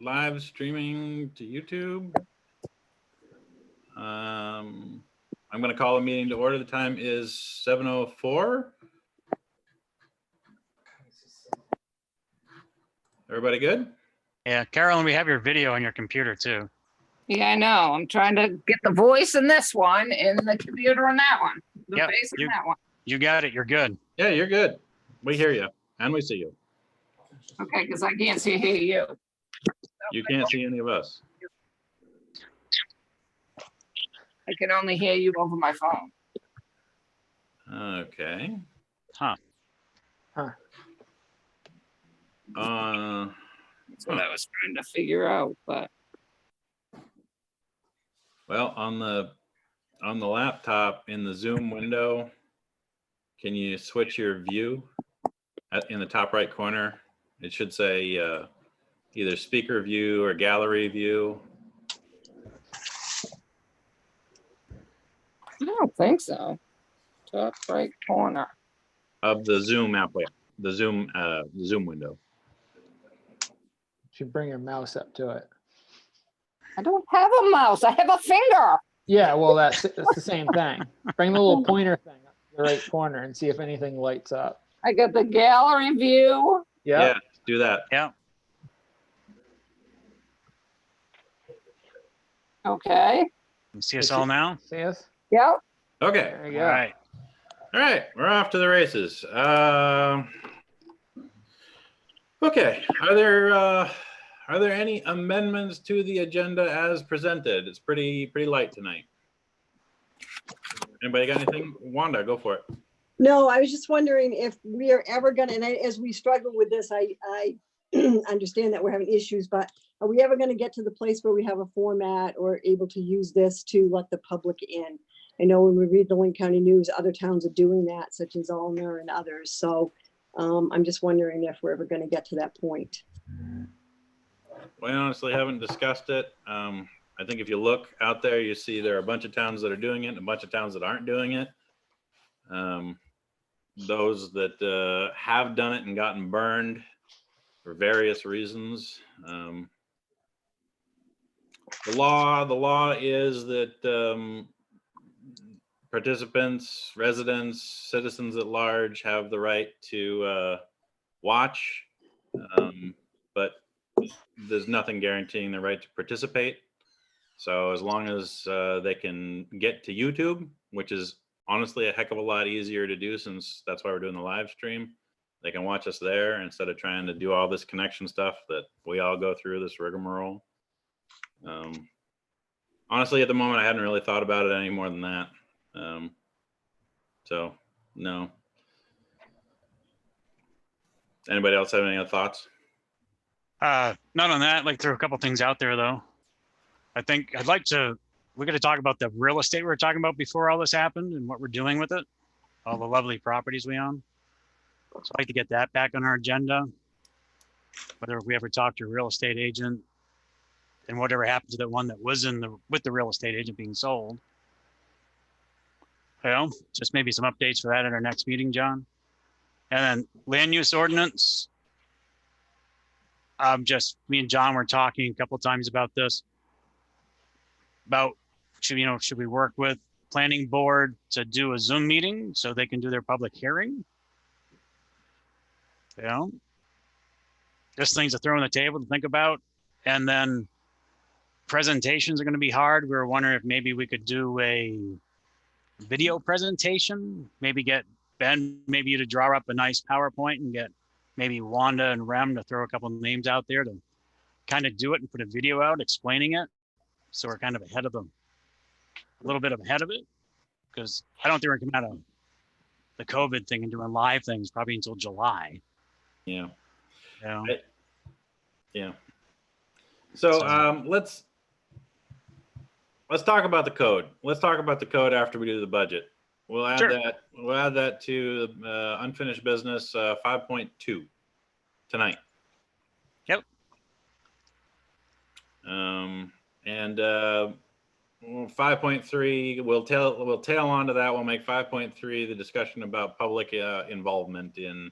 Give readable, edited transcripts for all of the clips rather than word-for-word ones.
live streaming to YouTube. I'm going to call a meeting to order. The time is 7:04. Everybody good? Yeah, Carolyn, we have your video on your computer too. Yeah, I know. I'm trying to get the voice in this one and the computer on that one. The Yep, face in that one. You got it. You're good. Yeah, you're good. We hear you and we see you. Okay, because I can't see hear you. You can't see any of us. I can only hear you over my phone. Okay. Huh. That's what I was trying to figure out, but Well, on the laptop in the Zoom window, can you switch your view in the top right corner? It should say either speaker view or gallery view. I don't think so. Top right corner. Of the Zoom app, the Zoom window. Should bring your mouse up to it. I don't have a mouse. I have a finger. Yeah, well, that's the same thing. Bring the little pointer thing up to the right corner and see if anything lights up. I got the gallery view. Yeah. Yeah, do that. Yeah. Okay. You see us all now? See us? Yep. Okay. There you All go. right. All right, we're off to the races. Okay, are there any amendments to the agenda as presented? It's pretty light tonight. Anybody got anything? Wanda, go for it. No, I was just wondering if we are ever gonna, and as we struggle with this, I understand that we're having issues, but are we ever gonna get to the place where we have a format or able to use this to let the public in? I know when we read the Lynn County News, other towns are doing that, such as Ulmer and others. So I'm just wondering if we're ever gonna get to that point. We honestly haven't discussed it. I think if you look out there, you see there are a bunch of towns that are doing it and a bunch of towns that aren't doing it. Those that have done it and gotten burned for various reasons. The law is that participants, residents, citizens at large have the right to watch, but there's nothing guaranteeing the right to participate. So as long as they can get to YouTube, which is honestly a heck of a lot easier to do since that's why we're doing the live stream, they can watch us there instead of trying to do all this connection stuff that we all go through, this rigmarole. Honestly, at the moment, I hadn't really thought about it any more than that. So no. Anybody else have any other thoughts? Not on that. Like, throw a couple things out there though. I think we're going to talk about the real estate we were talking about before all this happened and what we're doing with it, all the lovely properties we own. So I'd like to get that back on our agenda. Whether we ever talk to a real estate agent and whatever happened to the one that was with the real estate agent being sold. Well, just maybe some updates for that at our next meeting, John. And then land use ordinance. Me and John were talking a couple of times about this. About should we work with planning board to do a Zoom meeting so they can do their public hearing? Just things to throw on the table to think about. And then presentations are going to be hard. We were wondering if maybe we could do a video presentation, maybe get Ben, maybe you to draw up a nice PowerPoint and get maybe Wanda and Rem to throw a couple of names out there to kind of do it and put a video out explaining it. So we're kind of ahead of them, a little bit ahead of it, because I don't think we're coming out of the COVID thing and doing live things probably until July. Yeah. Yeah. So let's talk about the code. Let's talk about the code after we do the budget. We'll add that. We'll add that to unfinished business 5.2 tonight. Yep. And 5.3, we'll tail onto that. We'll make 5.3 the discussion about public involvement in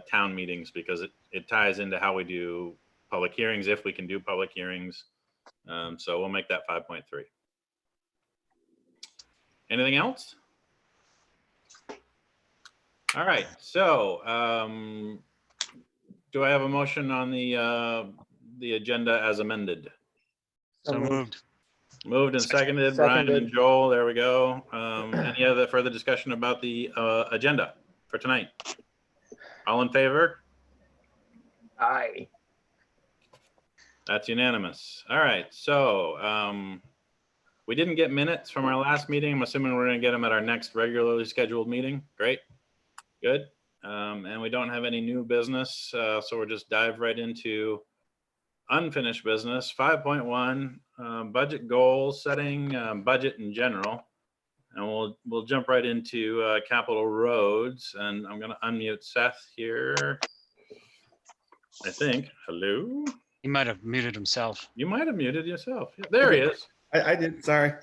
town meetings, because it ties into how we do public hearings if we can do public hearings. So we'll make that 5.3. Anything else? All right, so do I have a motion on the agenda as amended? So moved. Moved and seconded, Brian and Seconded. Joel, there we go. Any other further discussion about the agenda for tonight? All in favor? Aye. That's unanimous. All right, so we didn't get minutes from our last meeting. I'm assuming we're gonna get them at our next regularly scheduled meeting. Great, good. And we don't have any new business, so we'll just dive right into unfinished business. 5.1, budget goals, setting budget in general. And we'll jump right into capital roads. And I'm gonna unmute Seth here. I think. Hello? He might have muted himself. You might have muted yourself. Yeah, there he is. I did, sorry.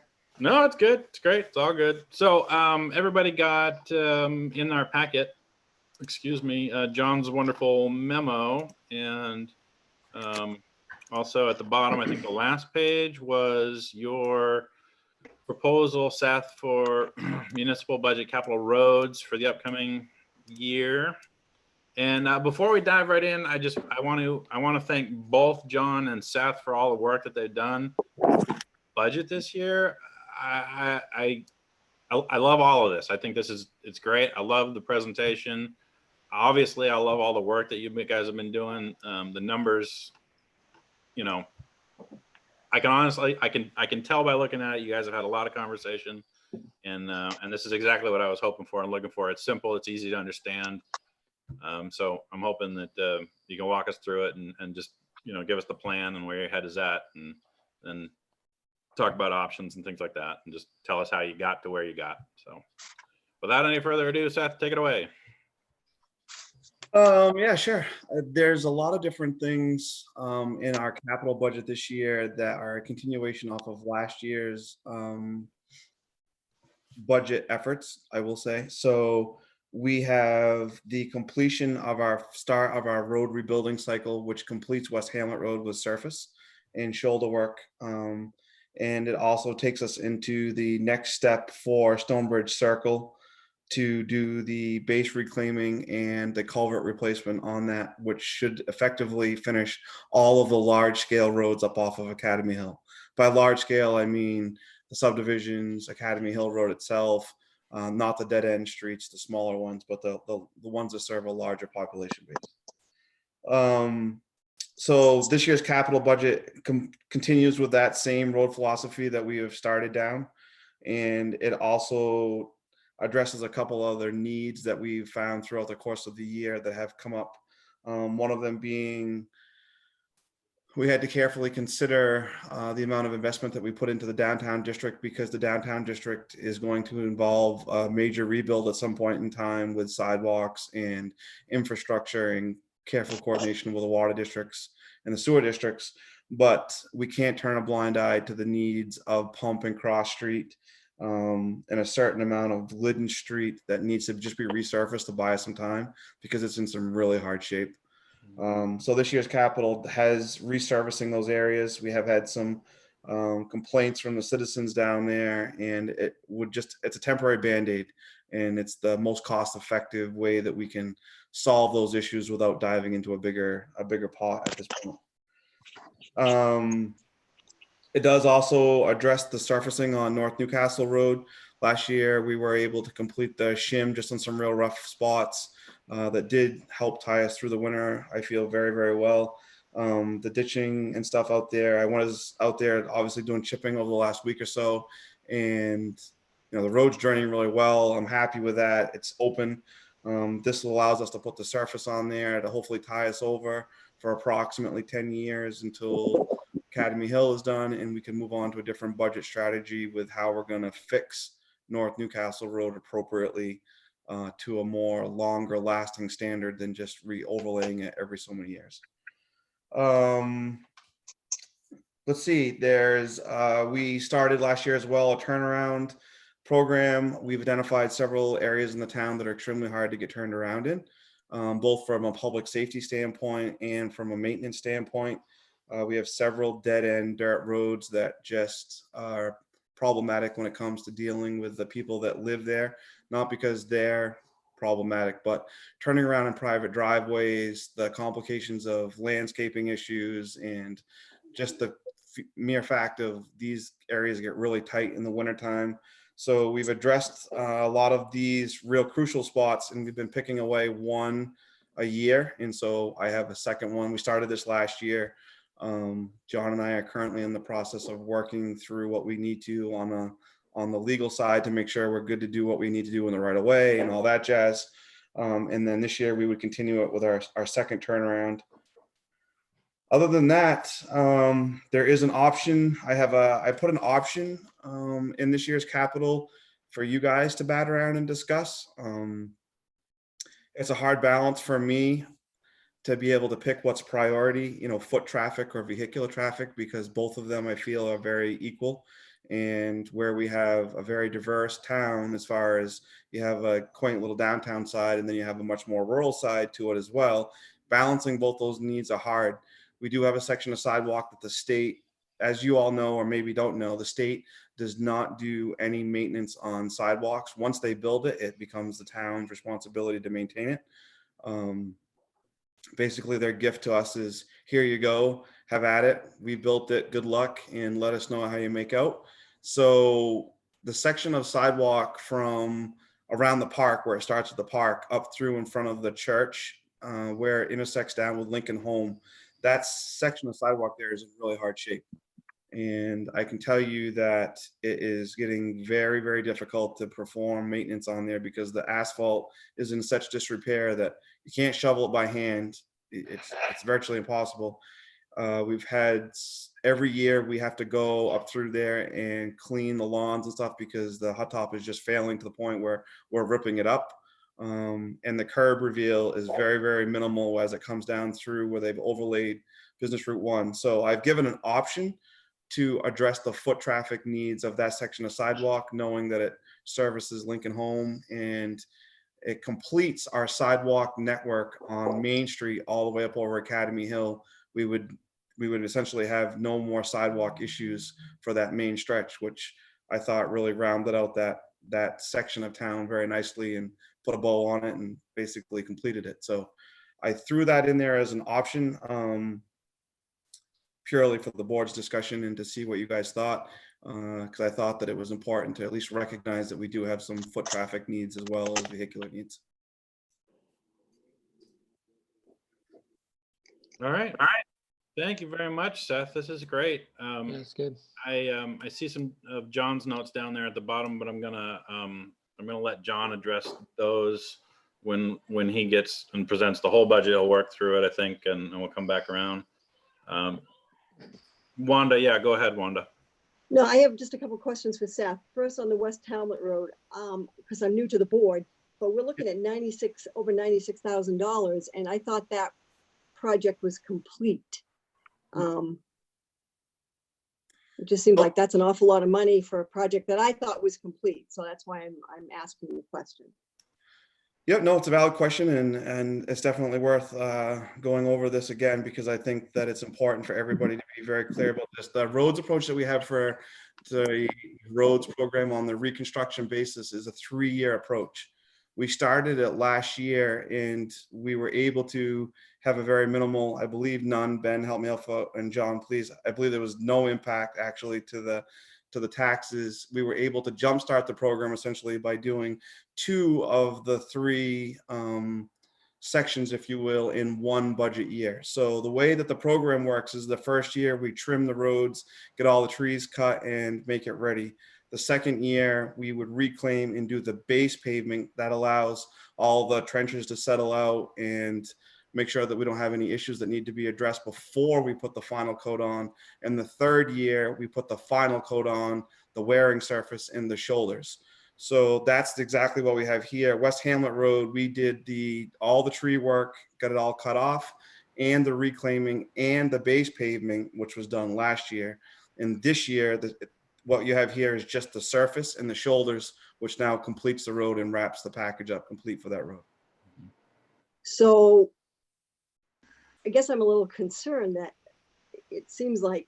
No, it's good. It's great. It's all good. So everybody got in our packet, excuse me, John's wonderful memo. And also at the bottom, I think the last page was your proposal, Seth, for municipal budget capital roads for the upcoming year. And before we dive right in, I want to thank both John and Seth for all the work that they've done. Budget this year, I love all of this. I think it's great. I love the presentation. Obviously, I love all the work that you guys have been doing. The numbers, you know, I can tell by looking at it, you guys have had a lot of conversation, and this is exactly what I was hoping for and looking for. It's simple, it's easy to understand. So I'm hoping that you can walk us through it and just, you know, give us the plan and where your head is at, and then talk about options and things like that, and just tell us how you got to where you got. So without any further ado, Seth, take it away. Yeah, sure. There's a lot of different things in our capital budget this year that are a continuation off of last year's budget efforts, I will say. So we have the completion of our start of our road rebuilding cycle, which completes West Hamlet Road with surface and shoulder work. And it also takes us into the next step for Stonebridge Circle to do the base reclaiming and the culvert replacement on that, which should effectively finish all of the large scale roads up off of Academy Hill. By large scale, I mean the subdivisions, Academy Hill Road itself, not the dead end streets, the smaller ones, but the ones that serve a larger population base. So this year's capital budget continues with that same road philosophy that we have started down. And it also addresses a couple other needs that we've found throughout the course of the year that have come up. One of them being, we had to carefully consider the amount of investment that we put into the downtown district, because the downtown district is going to involve a major rebuild at some point in time with sidewalks and infrastructure and careful coordination with the water districts and the sewer districts. But we can't turn a blind eye to the needs of Pump and Cross Street and a certain amount of Glidden Street that needs to just be resurfaced to buy us some time, because it's in some really hard shape. So this year's capital has resurfacing those areas. We have had some complaints from the citizens down there, and it's a temporary Band-Aid, and it's the most cost-effective way that we can solve those issues without diving into a bigger pot at this point. It does also address the surfacing on North Newcastle Road. Last year, we were able to complete the shim just on some real rough spots that did help tie us through the winter. I feel very, very well. The ditching and stuff out there, I was out there obviously doing chipping over the last week or so, and you know, the road's draining really well. I'm happy with that. It's open. This allows us to put the surface on there to hopefully tie us over for approximately 10 years until Academy Hill is done, and we can move on to a different budget strategy with how we're going to fix North Newcastle Road appropriately to a more longer lasting standard than just re-overlaying it every so many years. Let's see, we started last year as well a turnaround program. We've identified several areas in the town that are extremely hard to get turned around in. both from a public safety standpoint and from a maintenance standpoint. We have several dead-end dirt roads that just are problematic when it comes to dealing with the people that live there, not because they're problematic, but turning around in private driveways, the complications of landscaping issues, and just the mere fact of these areas get really tight in the wintertime. So we've addressed a lot of these real crucial spots, and we've been picking away one a year. And so I have a second one. We started this last year. John and I are currently in the process of working through what we need to on the legal side to make sure we're good to do what we need to do in the right of way and all that jazz. And then this year we would continue it with our second turnaround. Other than that, there is an option. I put an option in this year's capital for you guys to bat around and discuss. It's a hard balance for me to be able to pick what's priority, foot traffic or vehicular traffic, because both of them I feel are very equal. And where we have a very diverse town, as far as you have a quaint little downtown side and then you have a much more rural side to it as well, balancing both those needs are hard. We do have a section of sidewalk that the state, as you all know, or maybe don't know, the state does not do any maintenance on sidewalks. Once they build it, it becomes the town's responsibility to maintain it. Basically, their gift to us is, here you go, have at it. We built it, good luck, and let us know how you make out. So the section of sidewalk from around the park, where it starts at the park, up through in front of the church, where it intersects down with Lincoln Home, that section of sidewalk there is in really hard shape. And I can tell you that it is getting very, very difficult to perform maintenance on there because the asphalt is in such disrepair that you can't shovel it by hand. It's virtually impossible. We've had every year we have to go up through there and clean the lawns and stuff because the hot top is just failing to the point where we're ripping it up. And the curb reveal is very, very minimal as it comes down through where they've overlaid Business Route 1. So I've given an option to address the foot traffic needs of that section of sidewalk, knowing that it services Lincoln Home and it completes our sidewalk network on Main Street all the way up over Academy Hill. We would essentially have no more sidewalk issues for that main stretch, which I thought really rounded out that section of town very nicely and put a bow on it and basically completed it. So I threw that in there as an option, purely for the board's discussion and to see what you guys thought, because I thought that it was important to at least recognize that we do have some foot traffic needs as well as vehicular needs. All right. Thank you very much, Seth. This is great. That's good. I see some of John's notes down there at the bottom, but I'm gonna let John address those when he gets and presents the whole budget. He'll work through it, I think, and we'll come back around. Wanda, yeah, go ahead, Wanda. No, I have just a couple questions for Seth. First, on the West Hamlet Road, because I'm new to the board, but we're looking at over $96,000, and I thought that project was complete. It just seems like that's an awful lot of money for a project that I thought was complete. So that's why I'm asking the question. Yep, no, it's a valid question, and it's definitely worth going over this again, because I think that it's important for everybody to be very clear about this. The roads approach that we have for the roads program on the reconstruction basis is a 3-year approach. We started it last year and we were able to have a very minimal, I believe none, Ben, help me out, and John, please. I believe there was no impact actually to the taxes. We were able to jumpstart the program essentially by doing 2 of the 3 sections, if you will, in one budget year. So the way that the program works is the first year we trim the roads, get all the trees cut and make it ready. The second year we would reclaim and do the base pavement that allows all the trenches to settle out and make sure that we don't have any issues that need to be addressed before we put the final coat on. And the third year, we put the final coat on the wearing surface and the shoulders. So that's exactly what we have here. West Hamlet Road, we did all the tree work, got it all cut off, and the reclaiming and the base pavement, which was done last year. And this year, what you have here is just the surface and the shoulders, which now completes the road and wraps the package up complete for that road. So I guess I'm a little concerned that it seems like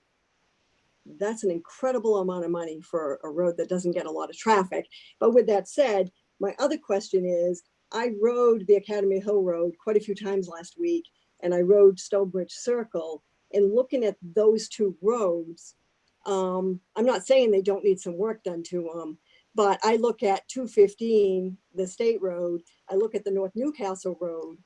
that's an incredible amount of money for a road that doesn't get a lot of traffic. But with that said, my other question is, I rode the Academy Hill Road quite a few times last week, and I rode Stonebridge Circle. And looking at those two roads, I'm not saying they don't need some work done to them, but I look at 215, the state road, I look at the North Newcastle Road,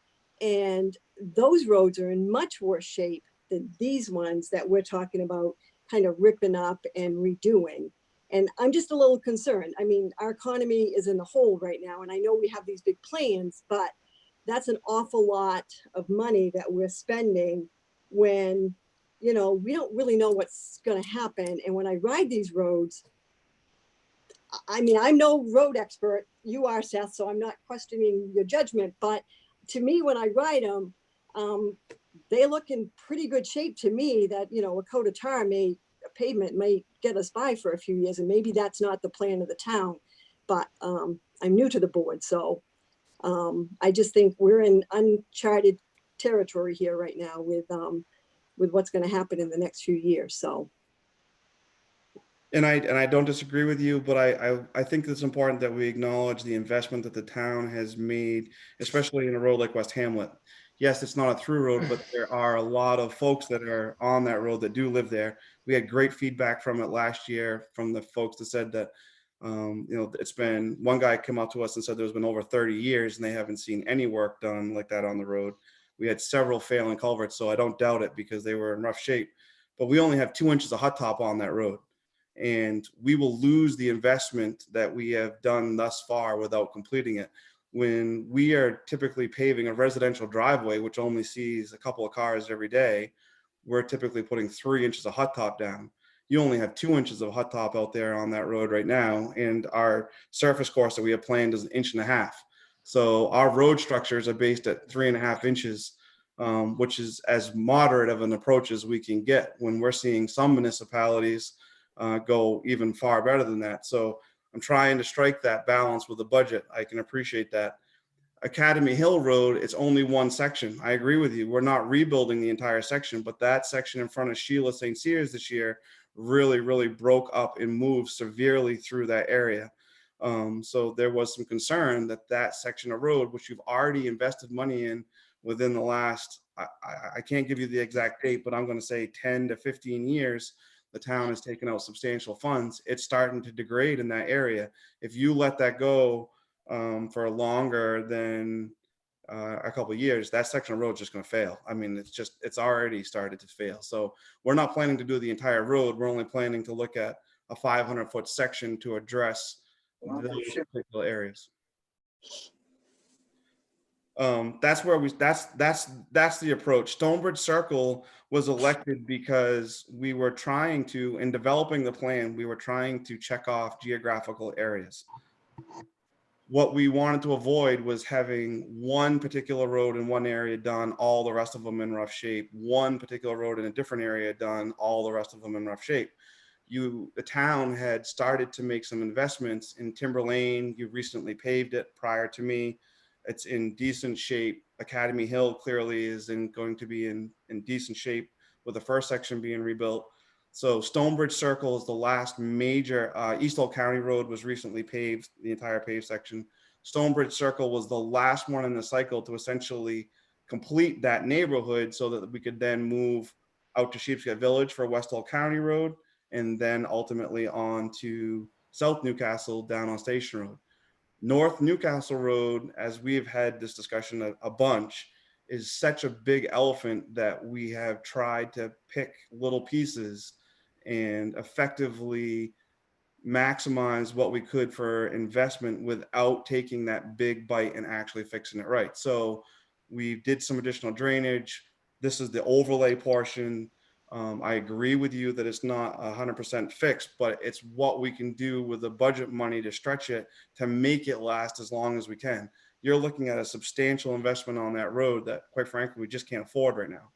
and those roads are in much worse shape than these ones that we're talking about kind of ripping up and redoing. And I'm just a little concerned. I mean, our economy is in the hole right now, and I know we have these big plans, but that's an awful lot of money that we're spending when, you know, we don't really know what's going to happen. And when I ride these roads, I mean, I'm no road expert. You are, Seth, so I'm not questioning your judgment. But to me, when I ride them, they look in pretty good shape to me. That, you know, a coat of tar a pavement may get us by for a few years, and maybe that's not the plan of the town. But I'm new to the board, so I just think we're in uncharted territory here right now with what's going to happen in the next few years. So. And I don't disagree with you, but I think it's important that we acknowledge the investment that the town has made, especially in a road like West Hamlet. Yes, it's not a through road, but there are a lot of folks that are on that road that do live there. We had great feedback from it last year from the folks that said that, you know, it's been, one guy came up to us and said there's been over 30 years and they haven't seen any work done like that on the road. We had several failing culverts, so I don't doubt it because they were in rough shape. But we only have 2 inches of hot top on that road. And we will lose the investment that we have done thus far without completing it. When we are typically paving a residential driveway, which only sees a couple of cars every day, we're typically putting 3 inches of hot top down. You only have 2 inches of hot top out there on that road right now. And our surface course that we have planned is 1.5 inches. So our road structures are based at 3.5 inches, which is as moderate of an approach as we can get when we're seeing some municipalities go even far better than that. So I'm trying to strike that balance with the budget. I can appreciate that. Academy Hill Road, it's only one section. I agree with you. We're not rebuilding the entire section, but that section in front of Sheila St. Cyrs this year really broke up and moved severely through that area. So there was some concern that that section of road, which you've already invested money in within the last, I can't give you the exact date, but I'm going to say 10 to 15 years, the town has taken out substantial funds. It's starting to degrade in that area. If you let that go for longer than a couple of years, that section of road is just going to fail. I mean, it's already started to fail. So we're not planning to do the entire road. We're only planning to look at a 500-foot section to address those particular areas. That's where that's the approach. Stonebridge Circle was elected because we were trying to, in developing the plan, we were trying to check off geographical areas. What we wanted to avoid was having one particular road in one area done, all the rest of them in rough shape, one particular road in a different area done, all the rest of them in rough shape. The town had started to make some investments in Timber Lane. You recently paved it prior to me. It's in decent shape. Academy Hill clearly is going to be in decent shape with the first section being rebuilt. So Stonebridge Circle is the last major, East Oak County Road was recently paved, the entire paved section. Stonebridge Circle was the last one in the cycle to essentially complete that neighborhood so that we could then move out to Sheepshead Village for West Oak County Road, and then ultimately on to South Newcastle down on Station Road. North Newcastle Road, as we've had this discussion a bunch, is such a big elephant that we have tried to pick little pieces and effectively maximize what we could for investment without taking that big bite and actually fixing it right. So we did some additional drainage. This is the overlay portion. I agree with you that it's not 100% fixed, but it's what we can do with the budget money to stretch it to make it last as long as we can. You're looking at a substantial investment on that road that, quite frankly, we just can't afford right now.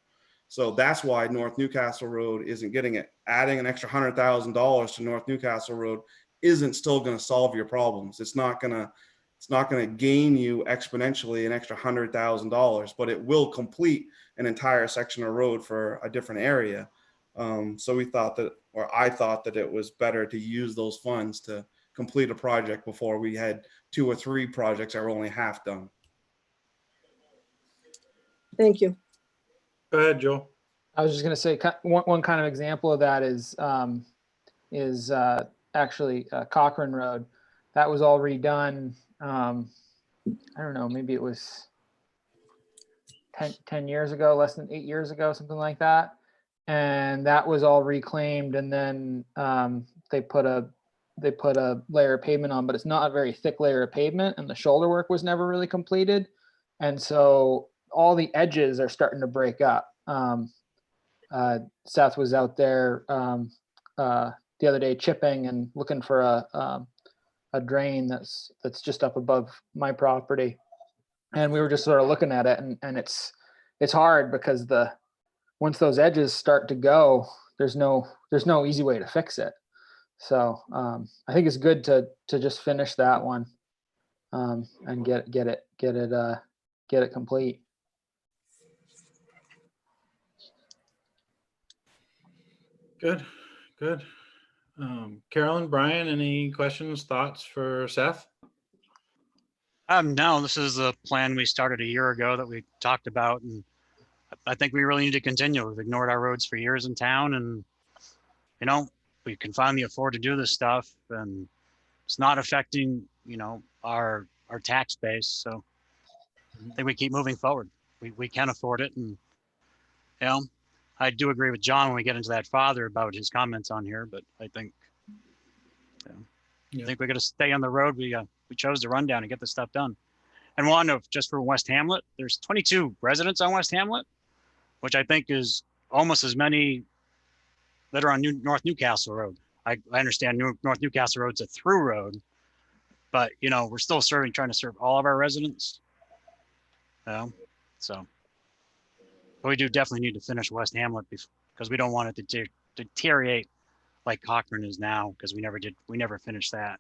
So that's why North Newcastle Road isn't getting it. Adding an extra $100,000 to North Newcastle Road isn't still going to solve your problems. It's not going to It's not going to gain you exponentially an extra $100,000, but it will complete an entire section of road for a different area. So we thought that, or I thought that it was better to use those funds to complete a project before we had 2 or 3 projects that were only half done. Thank you. Go ahead, Joel. I was just gonna say, one kind of example of that is actually Cochrane Road. That was all redone. I don't know, maybe it was 10 years ago, less than 8 years ago, something like that. And that was all reclaimed, and then they put a layer of pavement on, but it's not a very thick layer of pavement, and the shoulder work was never really completed. And so all the edges are starting to break up. Seth was out there the other day chipping and looking for a drain that's just up above my property, and we were just sort of looking at it, and it's hard because once those edges start to go, there's no easy way to fix it. So I think it's good to just finish that one and get it complete. Good, good. Carolyn, Brian, any questions, thoughts for Seth? No, this is a plan we started a year ago that we talked about, and I think we really need to continue. We've ignored our roads for years in town, and we can finally afford to do this stuff, and it's not affecting our tax base. So I think we keep moving forward. We can afford it, and I do agree with John when we get into that father about his comments on here, but I think I think we're going to stay on the road. We chose to run down and get this stuff done. And one of just for West Hamlet, there's 22 residents on West Hamlet, which I think is almost as many that are on North Newcastle Road. I understand North Newcastle Road's a through road, but we're still trying to serve all of our residents. So but we do definitely need to finish West Hamlet because we don't want it to deteriorate like Cochrane is now, because we never finished that.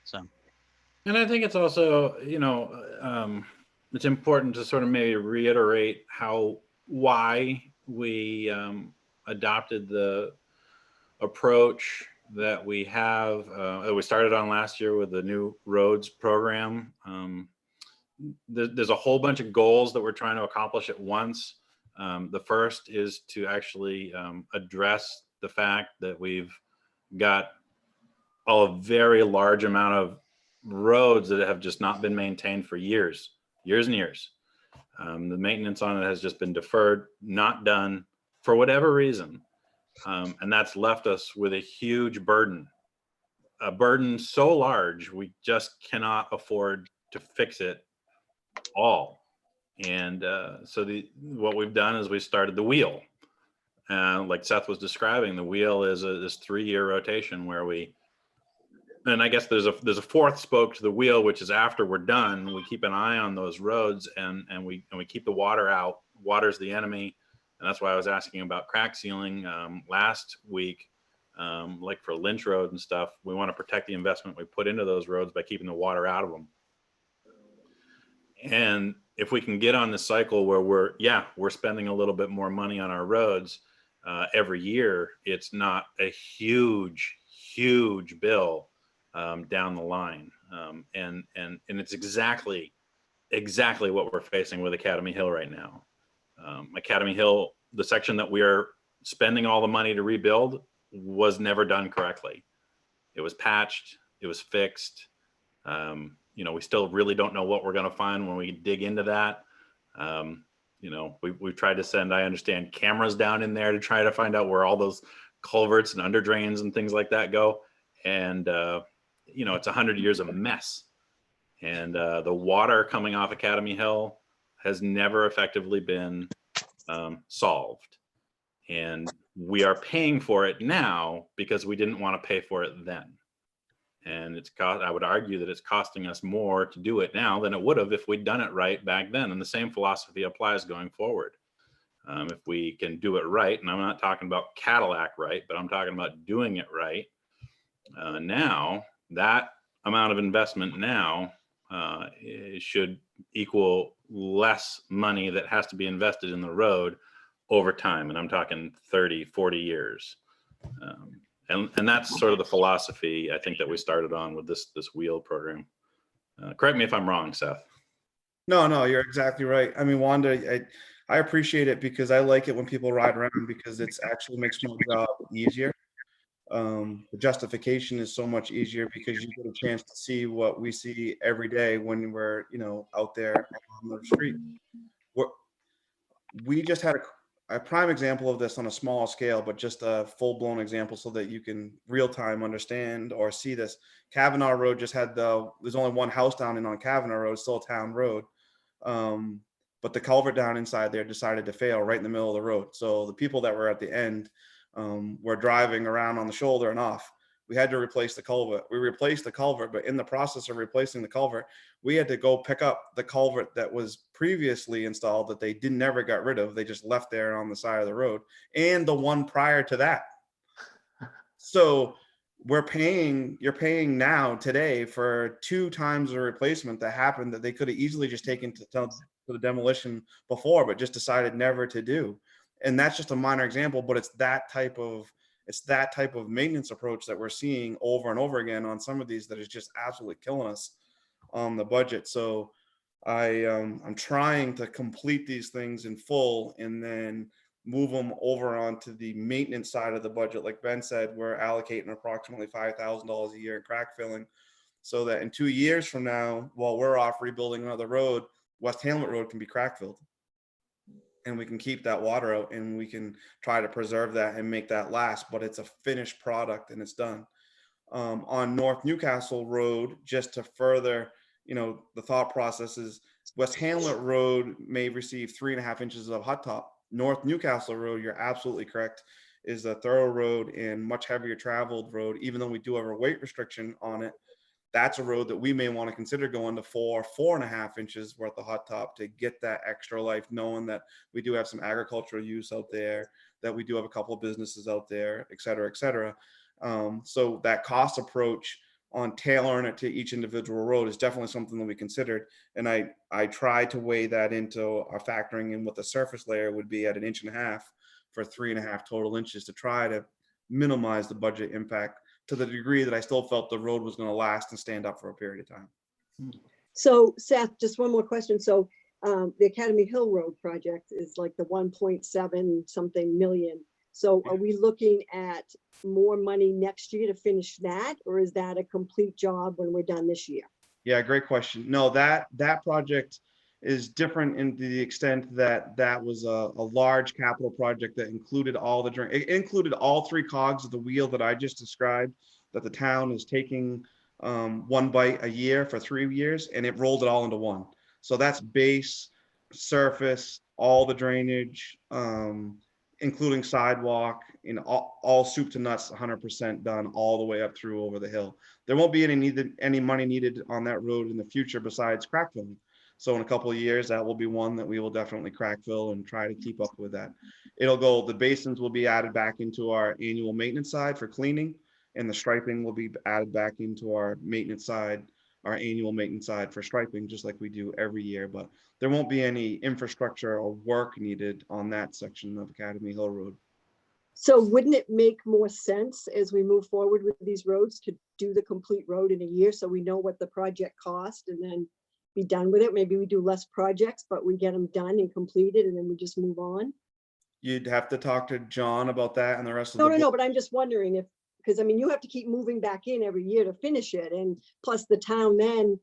So. And I think it's also, it's important to sort of maybe reiterate why we adopted the approach that we have, that we started on last year with the new roads program. There's a whole bunch of goals that we're trying to accomplish at once. The first is to actually address the fact that we've got a very large amount of roads that have just not been maintained for years and years. The maintenance on it has just been deferred, not done for whatever reason. And that's left us with a huge burden, a burden so large, we just cannot afford to fix it all. And so what we've done is we started the wheel. Like Seth was describing, the wheel is this 3-year rotation where and I guess there's a fourth spoke to the wheel, which is after we're done, we keep an eye on those roads and we keep the water out. Water's the enemy. And that's why I was asking about crack sealing last week, like for Lynch Road and stuff. We want to protect the investment we put into those roads by keeping the water out of them. And if we can get on this cycle where we're spending a little bit more money on our roads every year, it's not a huge bill down the line. And it's exactly what we're facing with Academy Hill right now. Academy Hill, the section that we are spending all the money to rebuild, was never done correctly. It was patched, it was fixed. We still really don't know what we're going to find when we dig into that. We've tried to send, I understand, cameras down in there to try to find out where all those culverts and under drains and things like that go. And, it's 100 years of mess. And the water coming off Academy Hill has never effectively been solved. And we are paying for it now because we didn't want to pay for it then. And I would argue that it's costing us more to do it now than it would have if we'd done it right back then. And the same philosophy applies going forward. If we can do it right, and I'm not talking about Cadillac right, but I'm talking about doing it right. Now, that amount of investment now it should equal less money that has to be invested in the road over time. And I'm talking 30, 40 years. And that's sort of the philosophy I think that we started on with this wheel program. Correct me if I'm wrong, Seth. No, you're exactly right. I mean, Wanda, I appreciate it because I like it when people ride around because it's actually makes my job easier. The justification is so much easier because you get a chance to see what we see every day when we're, out there on the street. We just had a prime example of this on a small scale, but just a full-blown example so that you can real-time understand or see this. Kavanaugh Road just had there's only one house down in on Kavanaugh Road, it's still a town road. But the culvert down inside there decided to fail right in the middle of the road. So the people that were at the end were driving around on the shoulder and off. We had to replace the culvert. We replaced the culvert, but in the process of replacing the culvert, we had to go pick up the culvert that was previously installed that they never got rid of. They just left there on the side of the road, and the one prior to that. So you're paying now today for 2 times the replacement that happened that they could have easily just taken to the demolition before, but just decided never to do. And that's just a minor example, but it's that type of maintenance approach that we're seeing over and over again on some of these that is just absolutely killing us on the budget. So I'm trying to complete these things in full and then move them over onto the maintenance side of the budget. Like Ben said, we're allocating approximately $5,000 a year in crack filling so that in 2 years from now, while we're off rebuilding another road, West Hamlet Road can be crack filled. And we can keep that water out and we can try to preserve that and make that last, but it's a finished product and it's done. On North Newcastle Road, just to further, the thought process is West Hamlet Road may receive 3.5 inches of hot top. North Newcastle Road, you're absolutely correct, is a thorough road and much heavier traveled road. Even though we do have a weight restriction on it, that's a road that we may want to consider going to 4.5 inches worth of hot top to get that extra life, knowing that we do have some agricultural use out there, that we do have a couple of businesses out there, et cetera, et cetera. So that cost approach on tailoring it to each individual road is definitely something that we considered. And I tried to weigh that into our factoring in what the surface layer would be at 1.5 inches for 3.5 total inches to try to minimize the budget impact to the degree that I still felt the road was going to last and stand up for a period of time. So Seth, just one more question. So the Academy Hill Road project is like the 1.7 something million. So are we looking at more money next year to finish that, or is that a complete job when we're done this year? Yeah, great question. No, that project is different in the extent that that was a large capital project that included it included all 3 cogs of the wheel that I just described, that the town is taking one bite a year for 3 years, and it rolled it all into one. So that's base, surface, all the drainage, including sidewalk, all soup to nuts, 100% done all the way up through over the hill. There won't be any money needed on that road in the future besides crack filling. So in a couple of years, that will be one that we will definitely crack fill and try to keep up with that. The basins will be added back into our annual maintenance side for cleaning, and the striping will be added back into our maintenance side, our annual maintenance side for striping, just like we do every year. But there won't be any infrastructure or work needed on that section of Academy Hill Road. So wouldn't it make more sense as we move forward with these roads to do the complete road in a year so we know what the project cost and then be done with it? Maybe we do less projects, but we get them done and completed and then we just move on. You'd have to talk to John about that and the rest of the No, but I'm just wondering if, because I mean, you have to keep moving back in every year to finish it. And plus the town then,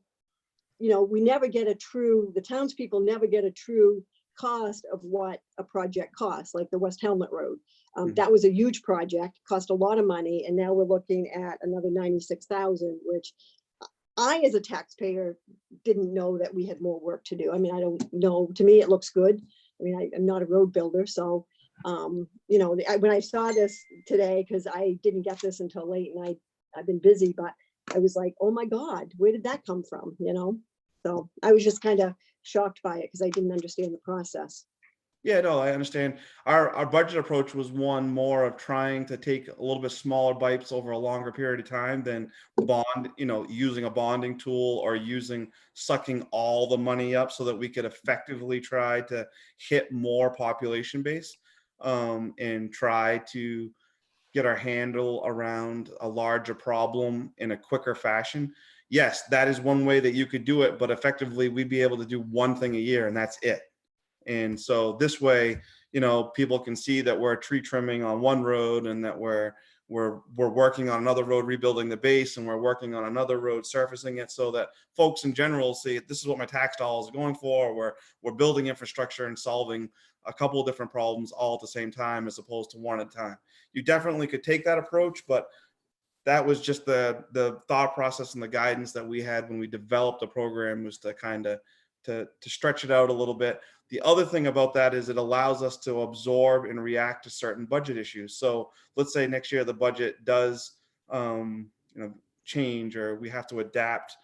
we never get the townspeople never get a true cost of what a project costs, like the West Hamlet Road. That was a huge project, cost a lot of money. And now we're looking at another 96,000, which I, as a taxpayer, didn't know that we had more work to do. I mean, I don't know. To me, it looks good. I mean, I'm not a road builder. So, when I saw this today, because I didn't get this until late and I've been busy, but I was like, oh my God, where did that come from? So I was just kind of shocked by it because I didn't understand the process. Yeah, no, I understand. Our budget approach was one more of trying to take a little bit smaller bites over a longer period of time than bond, using a bonding tool or sucking all the money up so that we could effectively try to hit more population base, and try to get our handle around a larger problem in a quicker fashion. Yes, that is one way that you could do it, but effectively we'd be able to do one thing a year and that's it. And so this way, people can see that we're tree trimming on one road and that we're working on another road, rebuilding the base, and we're working on another road, surfacing it, so that folks in general see this is what my tax dollars are going for. We're building infrastructure and solving a couple of different problems all at the same time, as opposed to one at a time. You definitely could take that approach, but that was just the thought process and the guidance that we had when we developed the program, was to kind of to stretch it out a little bit. The other thing about that is it allows us to absorb and react to certain budget issues. So let's say next year the budget does change, or we have to adapt.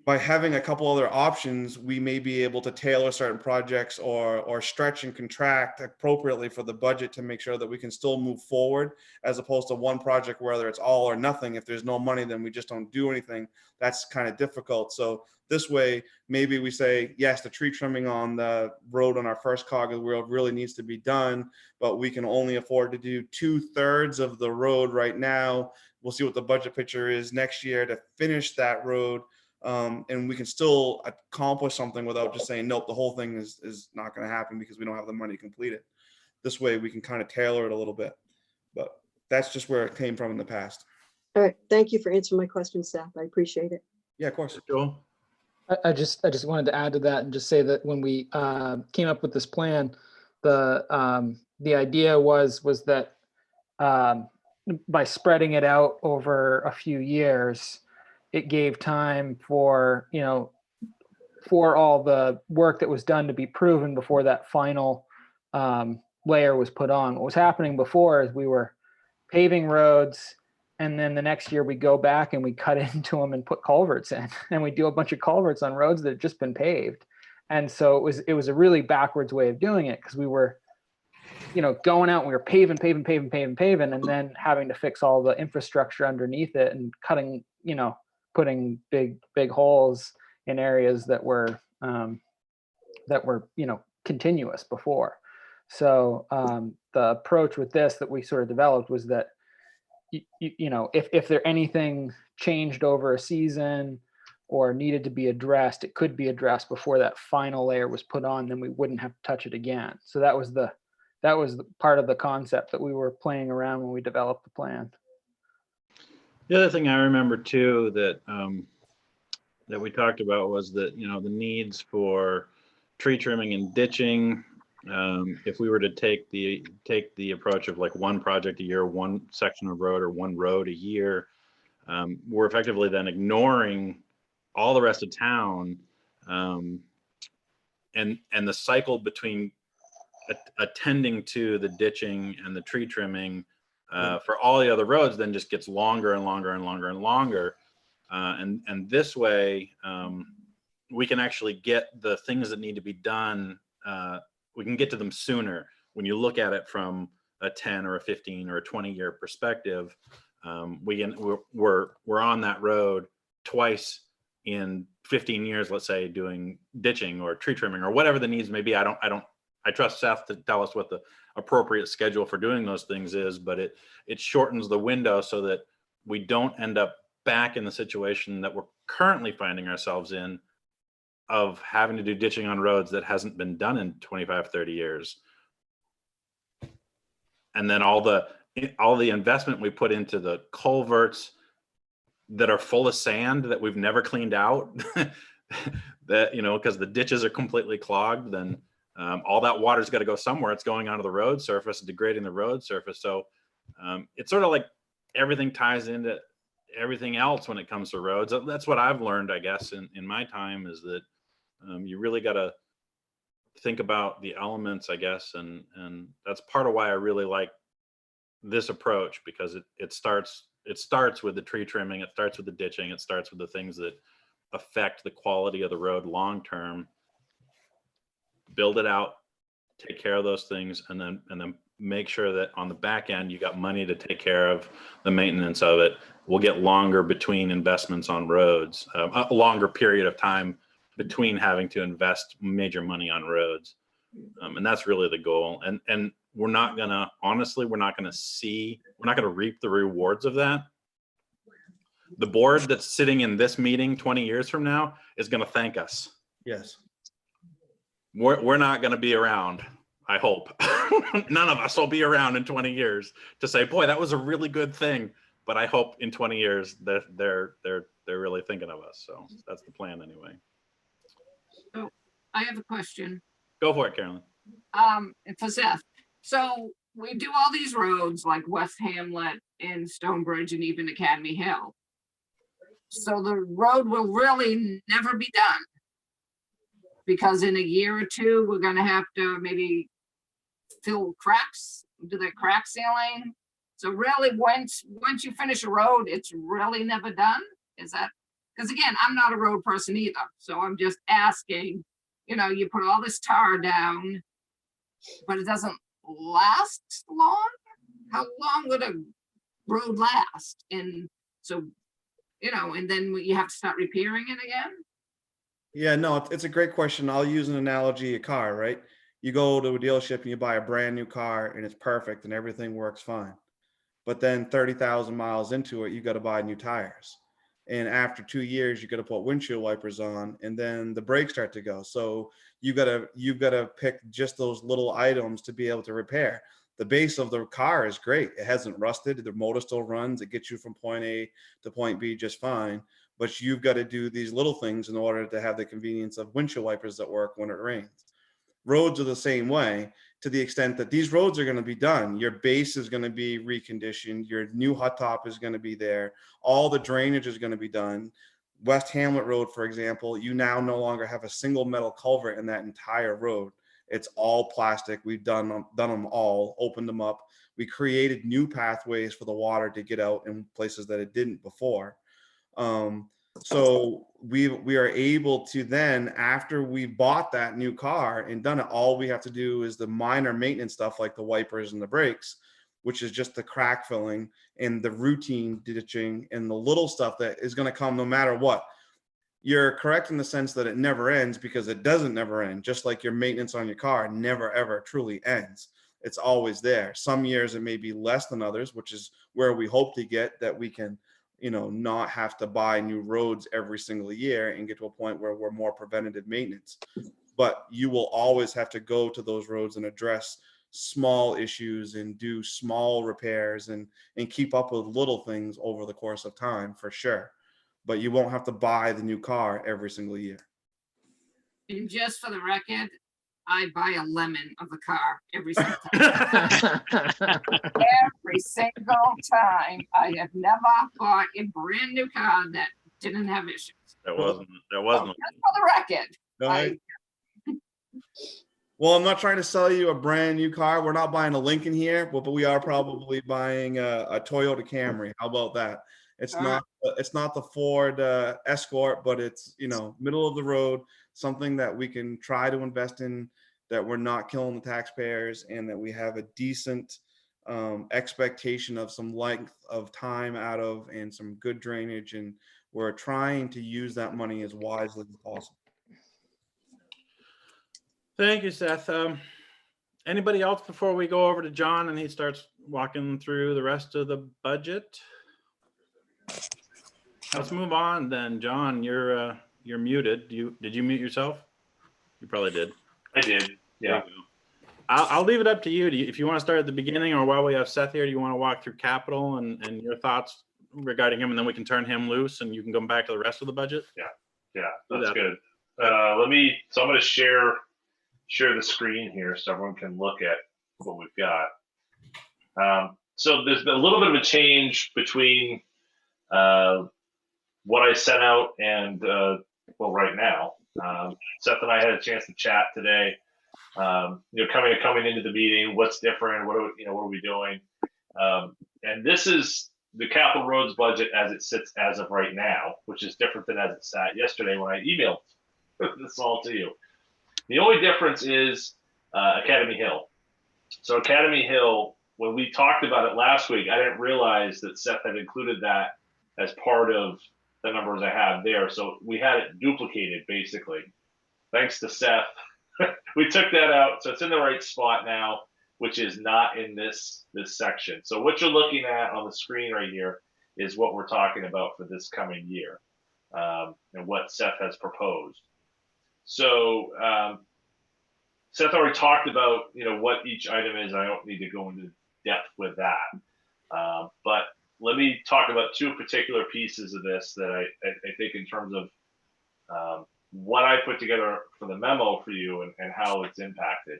By having a couple other options, we may be able to tailor certain projects or stretch and contract appropriately for the budget to make sure that we can still move forward, as opposed to one project whether it's all or nothing. If there's no money, then we just don't do anything. That's kind of difficult. So this way, maybe we say, yes, the tree trimming on the road on our first cog of the wheel really needs to be done, but we can only afford to do 2/3 of the road right now. We'll see what the budget picture is next year to finish that road. And we can still accomplish something without just saying, nope, the whole thing is not going to happen because we don't have the money to complete it. This way we can kind of tailor it a little bit, but that's just where it came from in the past. All right, thank you for answering my question, staff. I appreciate it. Yeah, of course. Joel? I just wanted to add to that and just say that when we came up with this plan, the idea was that by spreading it out over a few years, it gave time for all the work that was done to be proven before that final layer was put on. What was happening before is we were paving roads, and then the next year we go back and we cut into them and put culverts in, and we do a bunch of culverts on roads that had just been paved. And so it was a really backwards way of doing it, because we were going out and we were paving, and then having to fix all the infrastructure underneath it and cutting, putting big holes in areas that were continuous before. So the approach with this that we sort of developed was that if there anything changed over a season or needed to be addressed, it could be addressed before that final layer was put on. Then we wouldn't have to touch it again. So that was the part of the concept that we were playing around when we developed the plan. The other thing I remember too that that we talked about was that the needs for tree trimming and ditching. If we were to take the approach of like one project a year, one section of road, or one road a year, we're effectively then ignoring all the rest of town, and the cycle between attending to the ditching and the tree trimming for all the other roads then just gets longer and longer and longer and longer. And this way, we can actually get the things that need to be done. We can get to them sooner when you look at it from a 10 or a 15 or a 20-year perspective. We're on that road twice in 15 years, let's say, doing ditching or tree trimming or whatever the needs may be. I trust Seth to tell us what the appropriate schedule for doing those things is, but it shortens the window so that we don't end up back in the situation that we're currently finding ourselves in, of having to do ditching on roads that hasn't been done in 25, 30 years. And then all the investment we put into the culverts that are full of sand that we've never cleaned out, that, because the ditches are completely clogged, then all that water's got to go somewhere. It's going onto the road surface, degrading the road surface. So it's sort of like everything ties into everything else when it comes to roads. That's what I've learned, I guess, in my time, is that you really got to think about the elements, I guess. And that's part of why I really like this approach, because it starts with the tree trimming. It starts with the ditching. It starts with the things that affect the quality of the road long-term. Build it out take care of those things, and then make sure that on the back end, you got money to take care of the maintenance of it. We'll get longer between investments on roads, a longer period of time between having to invest major money on roads. And that's really the goal. And we're not gonna, honestly, we're not gonna reap the rewards of that. The board that's sitting in this meeting 20 years from now is gonna thank us. Yes. We're not gonna be around, I hope. None of us will be around in 20 years to say, boy, that was a really good thing. But I hope in 20 years that they're really thinking of us. So that's the plan anyway. So I have a question. Go for it, Carolyn. For Seth. So we do all these roads like West Hamlet and Stonebridge and even Academy Hill. So the road will really never be done. Because in a year or two, we're gonna have to maybe fill cracks, do the crack sealing. So really, once you finish a road, it's really never done? Is that, because again, I'm not a road person either. So I'm just asking, you put all this tar down, but it doesn't last long? How long would a road last? And so, and then you have to start repairing it again? Yeah, no, it's a great question. I'll use an analogy, a car, right? You go to a dealership and you buy a brand new car and it's perfect and everything works fine. But then 30,000 miles into it, you got to buy new tires. And after 2 years, you got to put windshield wipers on, and then the brakes start to go. So you've got to pick just those little items to be able to repair. The base of the car is great. It hasn't rusted. The motor still runs. It gets you from point A to point B just fine. But you've got to do these little things in order to have the convenience of windshield wipers that work when it rains. Roads are the same way, to the extent that these roads are going to be done. Your base is going to be reconditioned. Your new hot top is going to be there. All the drainage is going to be done. West Hamlet Road, for example, you now no longer have a single metal culvert in that entire road. It's all plastic. We've done them all, opened them up. We created new pathways for the water to get out in places that it didn't before. So we are able to then, after we bought that new car and done it, all we have to do is the minor maintenance stuff like the wipers and the brakes, which is just the crack filling and the routine ditching and the little stuff that is going to come no matter what. You're correct in the sense that it never ends, because it doesn't never end. Just like your maintenance on your car never ever truly ends. It's always there. Some years it may be less than others, which is where we hope to get, that we can not have to buy new roads every single year and get to a point where we're more preventative maintenance. But you will always have to go to those roads and address small issues and do small repairs and keep up with little things over the course of time, for sure. But you won't have to buy the new car every single year. And just for the record, I buy a lemon of the car every single time. Every single time. I have never bought a brand new car that didn't have issues. That wasn't. Just for the record. Right. Well, I'm not trying to sell you a brand new car. We're not buying a Lincoln here, but we are probably buying a Toyota Camry. How about that? It's not the Ford Escort, but it's middle of the road, something that we can try to invest in, that we're not killing the taxpayers, and that we have a decent expectation of some length of time out of, and some good drainage, and we're trying to use that money as wisely as possible. Thank you, Seth. Anybody else before we go over to John and he starts walking through the rest of the budget? Let's move on then. John, you're muted. Did you mute yourself? You probably did. I did. Yeah. I'll leave it up to you. If you want to start at the beginning, or while we have Seth here, do you want to walk through capital and your thoughts regarding him, and then we can turn him loose and you can go back to the rest of the budget? Yeah, that's good. I'm going to share the screen here so everyone can look at what we've got. So there's been a little bit of a change between what I sent out and right now. Seth and I had a chance to chat today. Coming into the meeting, what's different? What are we doing? And this is the capital roads budget as it sits as of right now, which is different than as it sat yesterday when I emailed this all to you. The only difference is Academy Hill. So Academy Hill, when we talked about it last week, I didn't realize that Seth had included that as part of the numbers I have there. So we had it duplicated basically. Thanks to Seth, we took that out. So it's in the right spot now, which is not in this section. So what you're looking at on the screen right here is what we're talking about for this coming year, and what Seth has proposed. So Seth already talked about, what each item is. I don't need to go into depth with that. But let me talk about two particular pieces of this that I think in terms of what I put together for the memo for you and how it's impacted.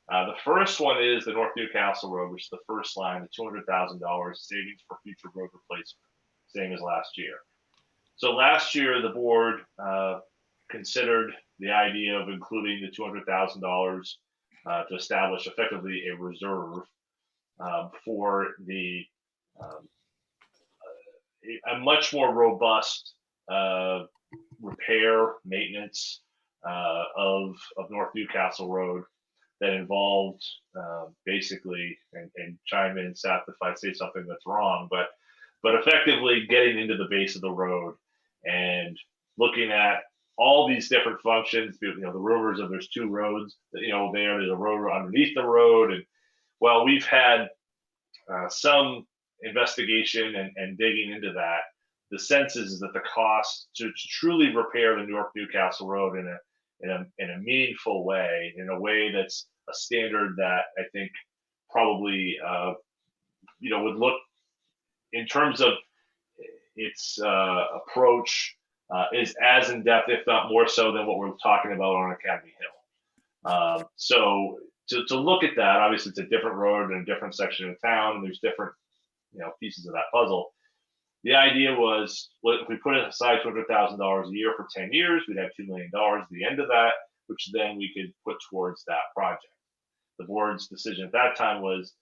The first one is the North Newcastle Road, which is the first line, the $200,000 savings for future road replacement, same as last year. So last year, the board considered the idea of including the $200,000 to establish effectively a reserve for the a much more robust repair maintenance of North Newcastle Road that involved basically, and chime in, Seth, if I say something that's wrong, but effectively getting into the base of the road and looking at all these different functions. The rumors of there's two roads, there's a road underneath the road. And well, we've had some investigation and digging into that. The sense is that the cost to truly repair the North Newcastle Road in a meaningful way, in a way that's a standard that I think probably would look, in terms of its approach, is as in depth, if not more so, than what we're talking about on Academy Hill. So to look at that, obviously it's a different road in a different section of town, and there's different pieces of that puzzle. The idea was, if we put aside $200,000 a year for 10 years, we'd have $2 million at the end of that, which then we could put towards that project. The board's decision at that time was,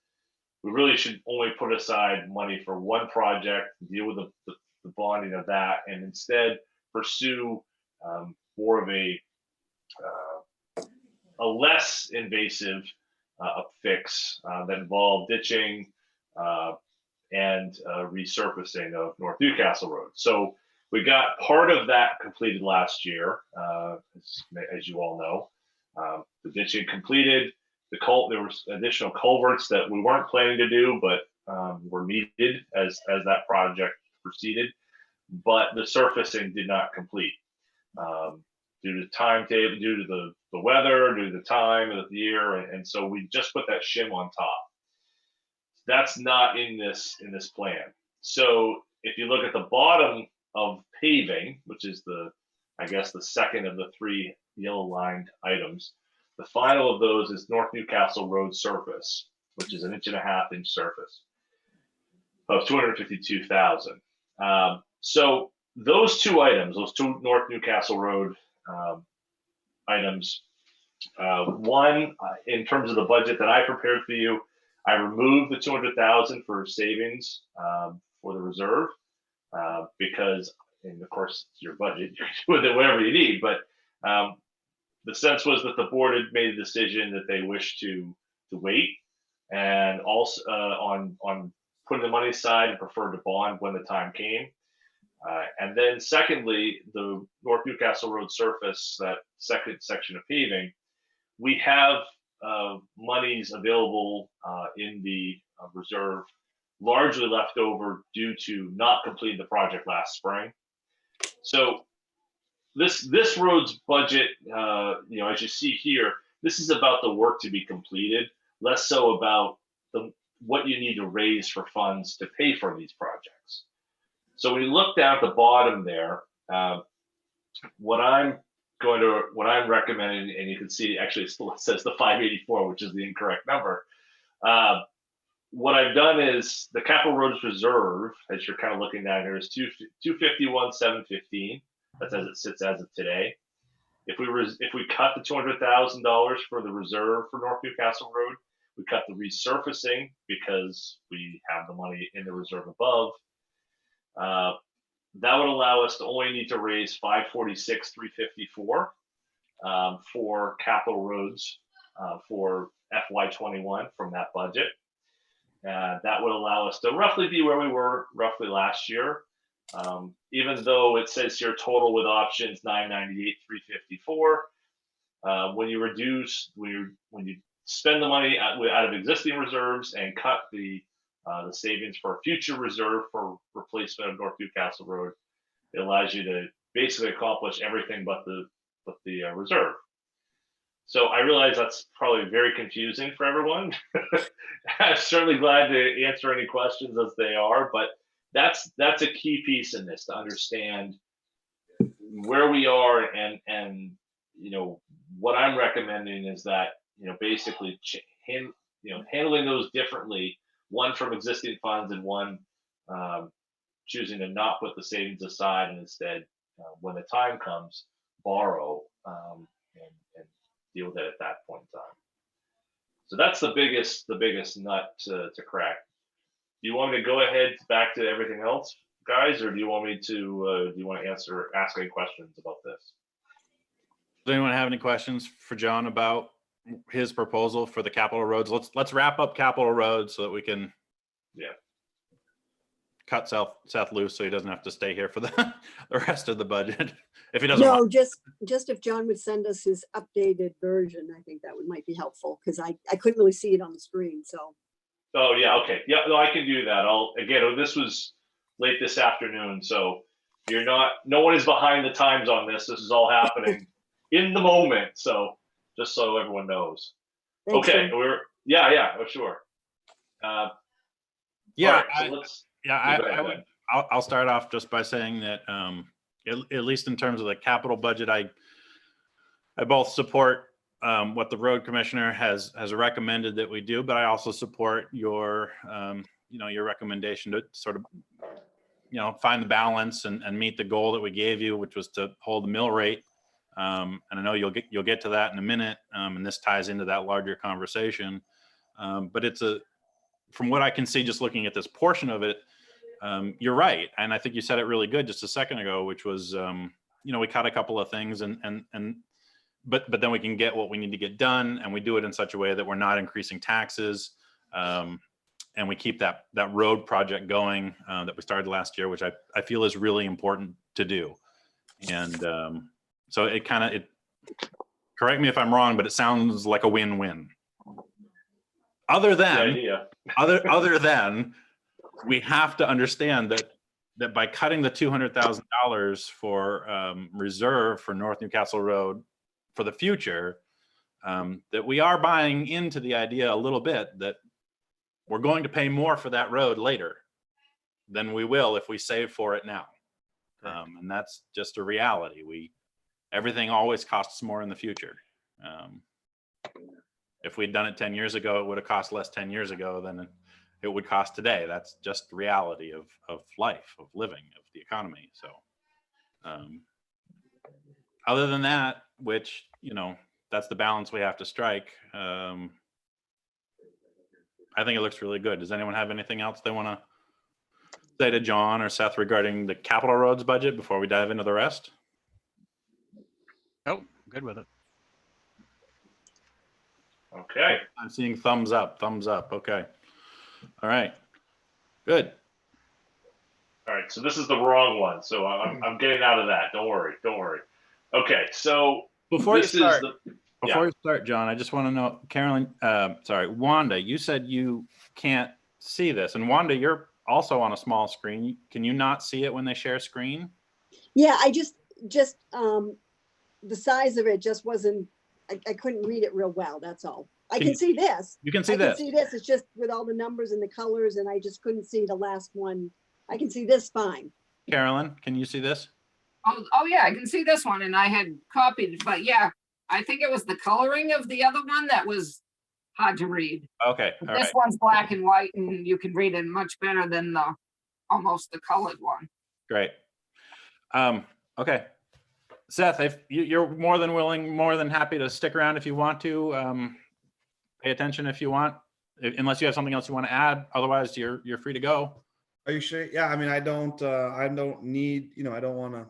we really should only put aside money for one project, deal with the bonding of that, and instead pursue more of a less invasive fix that involved ditching and resurfacing of North Newcastle Road. So we got part of that completed last year, as you all know. The ditching completed. There was additional culverts that we weren't planning to do, but were needed as that project proceeded. But the surfacing did not complete due to timetable, due to the weather, due to the time of the year, and so we just put that shim on top. That's not in this plan. So if you look at the bottom of paving, which is the second of the three yellow lined items, the final of those is North Newcastle Road surface, which is an 1.5 inch surface of $252,000. So those two items, those two North Newcastle Road items, one, in terms of the budget that I prepared for you, I removed the $200,000 for savings for the reserve because, and of course, it's your budget, you can do with it whatever you need. But the sense was that the board had made a decision that they wished to wait, and also on putting the money aside and preferred to bond when the time came. And then secondly, the North Newcastle Road surface, that second section of paving, we have monies available in the reserve, largely left over due to not completing the project last spring. So this road's budget, as you see here, this is about the work to be completed, less so about what you need to raise for funds to pay for these projects. So when you look down at the bottom there, what I'm recommending, and you can see actually it still says the 584, which is the incorrect number. What I've done is the capital roads reserve, as you're kind of looking down here, is 251,715. That's as it sits as of today. If we cut the $200,000 for the reserve for North Newcastle Road, we cut the resurfacing because we have the money in the reserve above. That would allow us to only need to raise $546,354 for capital roads for FY21 from that budget. That would allow us to roughly be where we were roughly last year. Even though it says here total with options 998, 354. When you reduce, when you spend the money out of existing reserves and cut the savings for a future reserve for replacement of North Newcastle Road, it allows you to basically accomplish everything but the reserve. So I realize that's probably very confusing for everyone. I'm certainly glad to answer any questions as they are, but that's a key piece in this, to understand where we are, and what I'm recommending is that basically handling those differently, one from existing funds and one choosing to not put the savings aside and instead, when the time comes, borrow and deal with it at that point in time. So that's the biggest nut to crack. Do you want me to go ahead back to everything else, guys, or do you want me to ask any questions about this? Does anyone have any questions for John about his proposal for the capital roads? Let's wrap up capital roads so that we can cut Seth loose so he doesn't have to stay here for the rest of the budget if he doesn't No, want. just if John would send us his updated version, I think that might be helpful, because I couldn't really see it on the screen, so. Oh yeah, okay, yeah, no, I can do that. This was late this afternoon, so no one is behind the times on this. This is all happening in the moment, so just so everyone knows. Thanks, Okay, John. sure. Yeah, all right, so I'll start off just by saying that at least in terms of the capital budget, I both support what the road commissioner has recommended that we do, but I also support your your recommendation to sort of find the balance and meet the goal that we gave you, which was to hold the mill rate. And I know you'll get to that in a minute, and this ties into that larger conversation. But from what I can see, just looking at this portion of it, you're right, and I think you said it really good just a second ago, which was we cut a couple of things, but then we can get what we need to get done, and we do it in such a way that we're not increasing taxes, and we keep that road project going that we started last year, which I feel is really important to do. And so it correct me if I'm wrong, but it sounds like a win-win. Other than we have to understand that by cutting the $200,000 for reserve for North Newcastle Road for the future, that we are buying into the idea a little bit that we're going to pay more for that road later than we will if we save for it now. And that's just a reality. Everything always costs more in the future. If we'd done it 10 years ago, it would have cost less 10 years ago than it would cost today. That's just the reality of life, of living, of the economy. So other than that, which, that's the balance we have to strike. I think it looks really good. Does anyone have anything else they want to say to John or Seth regarding the capital roads budget before we dive into the rest? Oh, good with it. Okay. I'm seeing thumbs up. Okay. All right. Good. All right. So this is the wrong one. So I'm getting out of that. Don't worry. Okay. So Before you start, Yeah. John, I just want to know, Wanda, you said you can't see this, and Wanda, you're also on a small screen. Can you not see it when they share screen? Yeah, I just the size of it just wasn't, I couldn't read it real well, that's all. I can see this. You can see I this. can see this. It's just with all the numbers and the colors, and I just couldn't see the last one. I can see this fine. Carolyn, can you see this? Oh yeah, I can see this one, and I had copied, but yeah, I think it was the coloring of the other one that was hard to read. Okay, all right. This one's black and white, and you can read it much better than almost the colored one. Great. Okay. Seth, if you're more than happy to stick around if you want to, pay attention if you want, unless you have something else you want to add. Otherwise, you're free to go. Are you sure? Yeah, I mean, I don't need, I don't want to,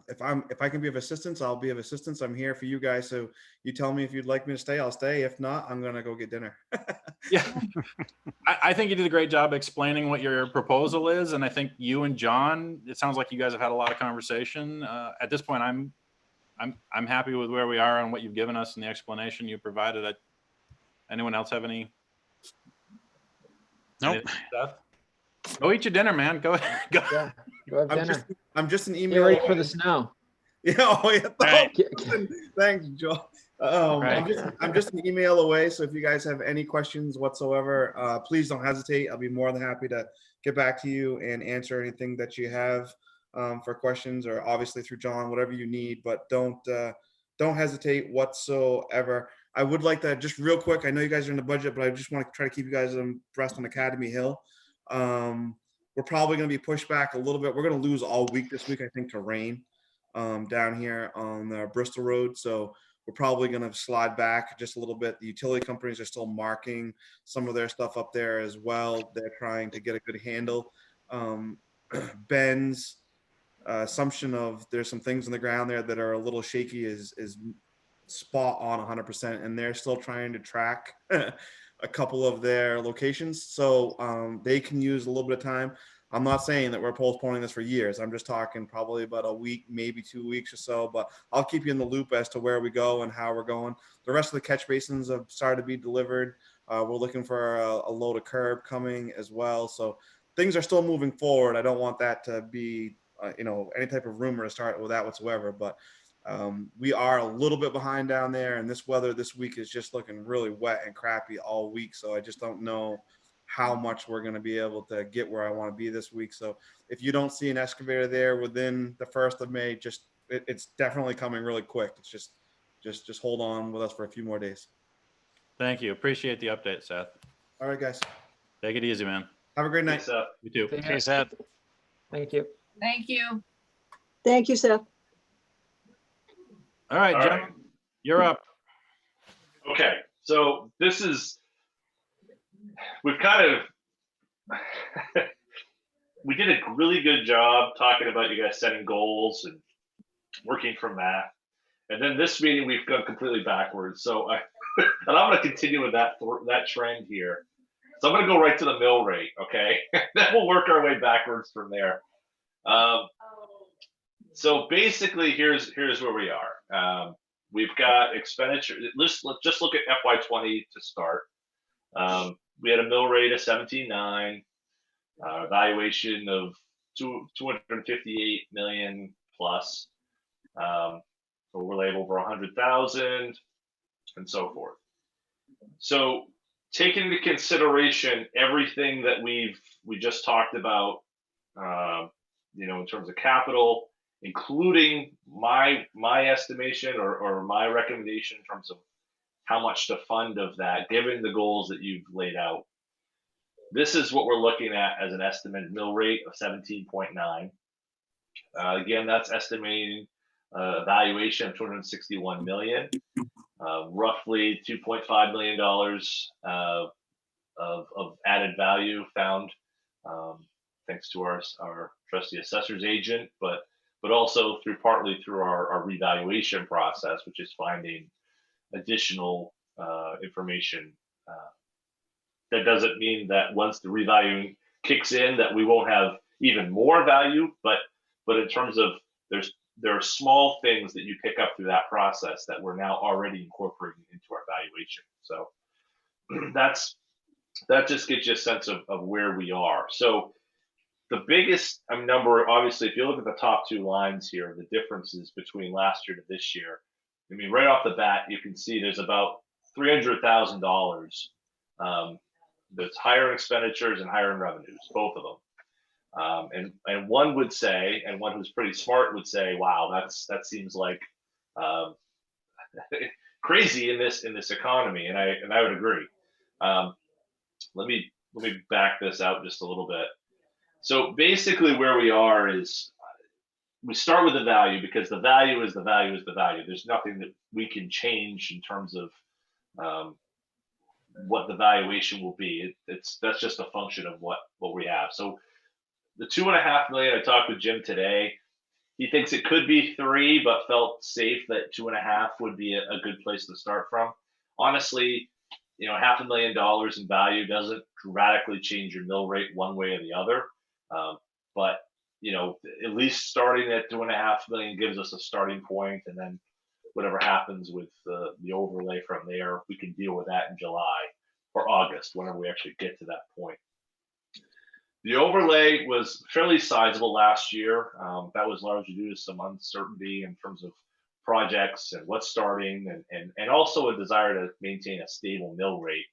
if I can be of assistance, I'll be of assistance. I'm here for you guys. So you tell me if you'd like me to stay, I'll stay. If not, I'm going to go get dinner. Yeah. I think you did a great job explaining what your proposal is. And I think you and John, it sounds like you guys have had a lot of conversation. At this point, I'm happy with where we are and what you've given us and the explanation you provided. Anyone else have any? Nope. anything, Seth? Go eat your dinner, man. Go. Yeah, go have dinner. I'm just an Get email ready for away. the snow. Yeah, oh, yeah. Right. Thanks, Joe. Right. I'm just an email away. So if you guys have any questions whatsoever, please don't hesitate. I'll be more than happy to get back to you and answer anything that you have for questions, or obviously through John, whatever you need. But don't hesitate whatsoever. I would like to just real quick. I know you guys are in the budget, but I just want to try to keep you guys abreast on Academy Hill. We're probably going to be pushed back a little bit. We're going to lose all week this week, I think, to rain down here on Bristol Road. So we're probably going to slide back just a little bit. The utility companies are still marking some of their stuff up there as well. They're trying to get a good handle. Ben's assumption of there's some things in the ground there that are a little shaky is spot on 100%, and they're still trying to track a couple of their locations, so they can use a little bit of time. I'm not saying that we're postponing this for years. I'm just talking probably about a week, maybe 2 weeks or so, but I'll keep you in the loop as to where we go and how we're going. The rest of the catch basins have started to be delivered. We're looking for a load of curb coming as well. So things are still moving forward. I don't want that to be, any type of rumor to start with that whatsoever, but we are a little bit behind down there, and this weather this week is just looking really wet and crappy all week. So I just don't know how much we're going to be able to get where I want to be this week. So if you don't see an excavator there within the 1st of May, it's definitely coming really quick. It's just hold on with us for a few more days. Thank you. Appreciate the update, Seth. All right, guys. Take it easy, man. Have a great night. Thanks, Seth. You too. Okay, Seth. Thank you. Thank you. Thank you, Seth. All right, All John, right. you're up. Okay, so we've kind of, we did a really good job talking about you guys setting goals and working from that. And then this meeting, we've gone completely backwards. So and I'm going to continue with that trend here. So I'm going to go right to the mill rate, okay? Then we'll work our way backwards from there. So basically, here's where we are. We've got expenditure. Let's just look at FY20 to start. We had a mill rate of 17.9, valuation of 258 million plus, overlay over 100,000, and so forth. So taking into consideration everything that we just talked about, in terms of capital, including my estimation or my recommendation in terms of how much to fund of that, given the goals that you've laid out. This is what we're looking at as an estimated mill rate of 17.9. Again, that's estimating a valuation of 261 million, roughly $2.5 million of added value found, thanks to our trusty assessor's agent, but also partly through our revaluation process, which is finding additional information. That doesn't mean that once the revaluing kicks in that we won't have even more value, but in terms of there are small things that you pick up through that process that we're now already incorporating into our valuation. So that just gives you a sense of where we are. So the biggest number, obviously, if you look at the top two lines here, the differences between last year to this year, I mean, right off the bat, you can see there's about $300,000 that's higher in expenditures and higher in revenues, both of them. And one would say, and one who's pretty smart would say, wow, that seems like crazy in this economy, and I would agree. Let me back this out just a little bit. So basically where we are is we start with the value, because the value is the value is the value. There's nothing that we can change in terms of what the valuation will be. That's just a function of what we have. So the 2.5 million, I talked with Jim today. He thinks it could be 3, but felt safe that 2.5 would be a good place to start from. Honestly, $500,000 in value doesn't radically change your mill rate one way or the other. But at least starting at 2.5 million gives us a starting point, and then whatever happens with the overlay from there, we can deal with that in July or August, whenever we actually get to that point. The overlay was fairly sizable last year. That was largely due to some uncertainty in terms of projects and what's starting, and also a desire to maintain a stable mill rate.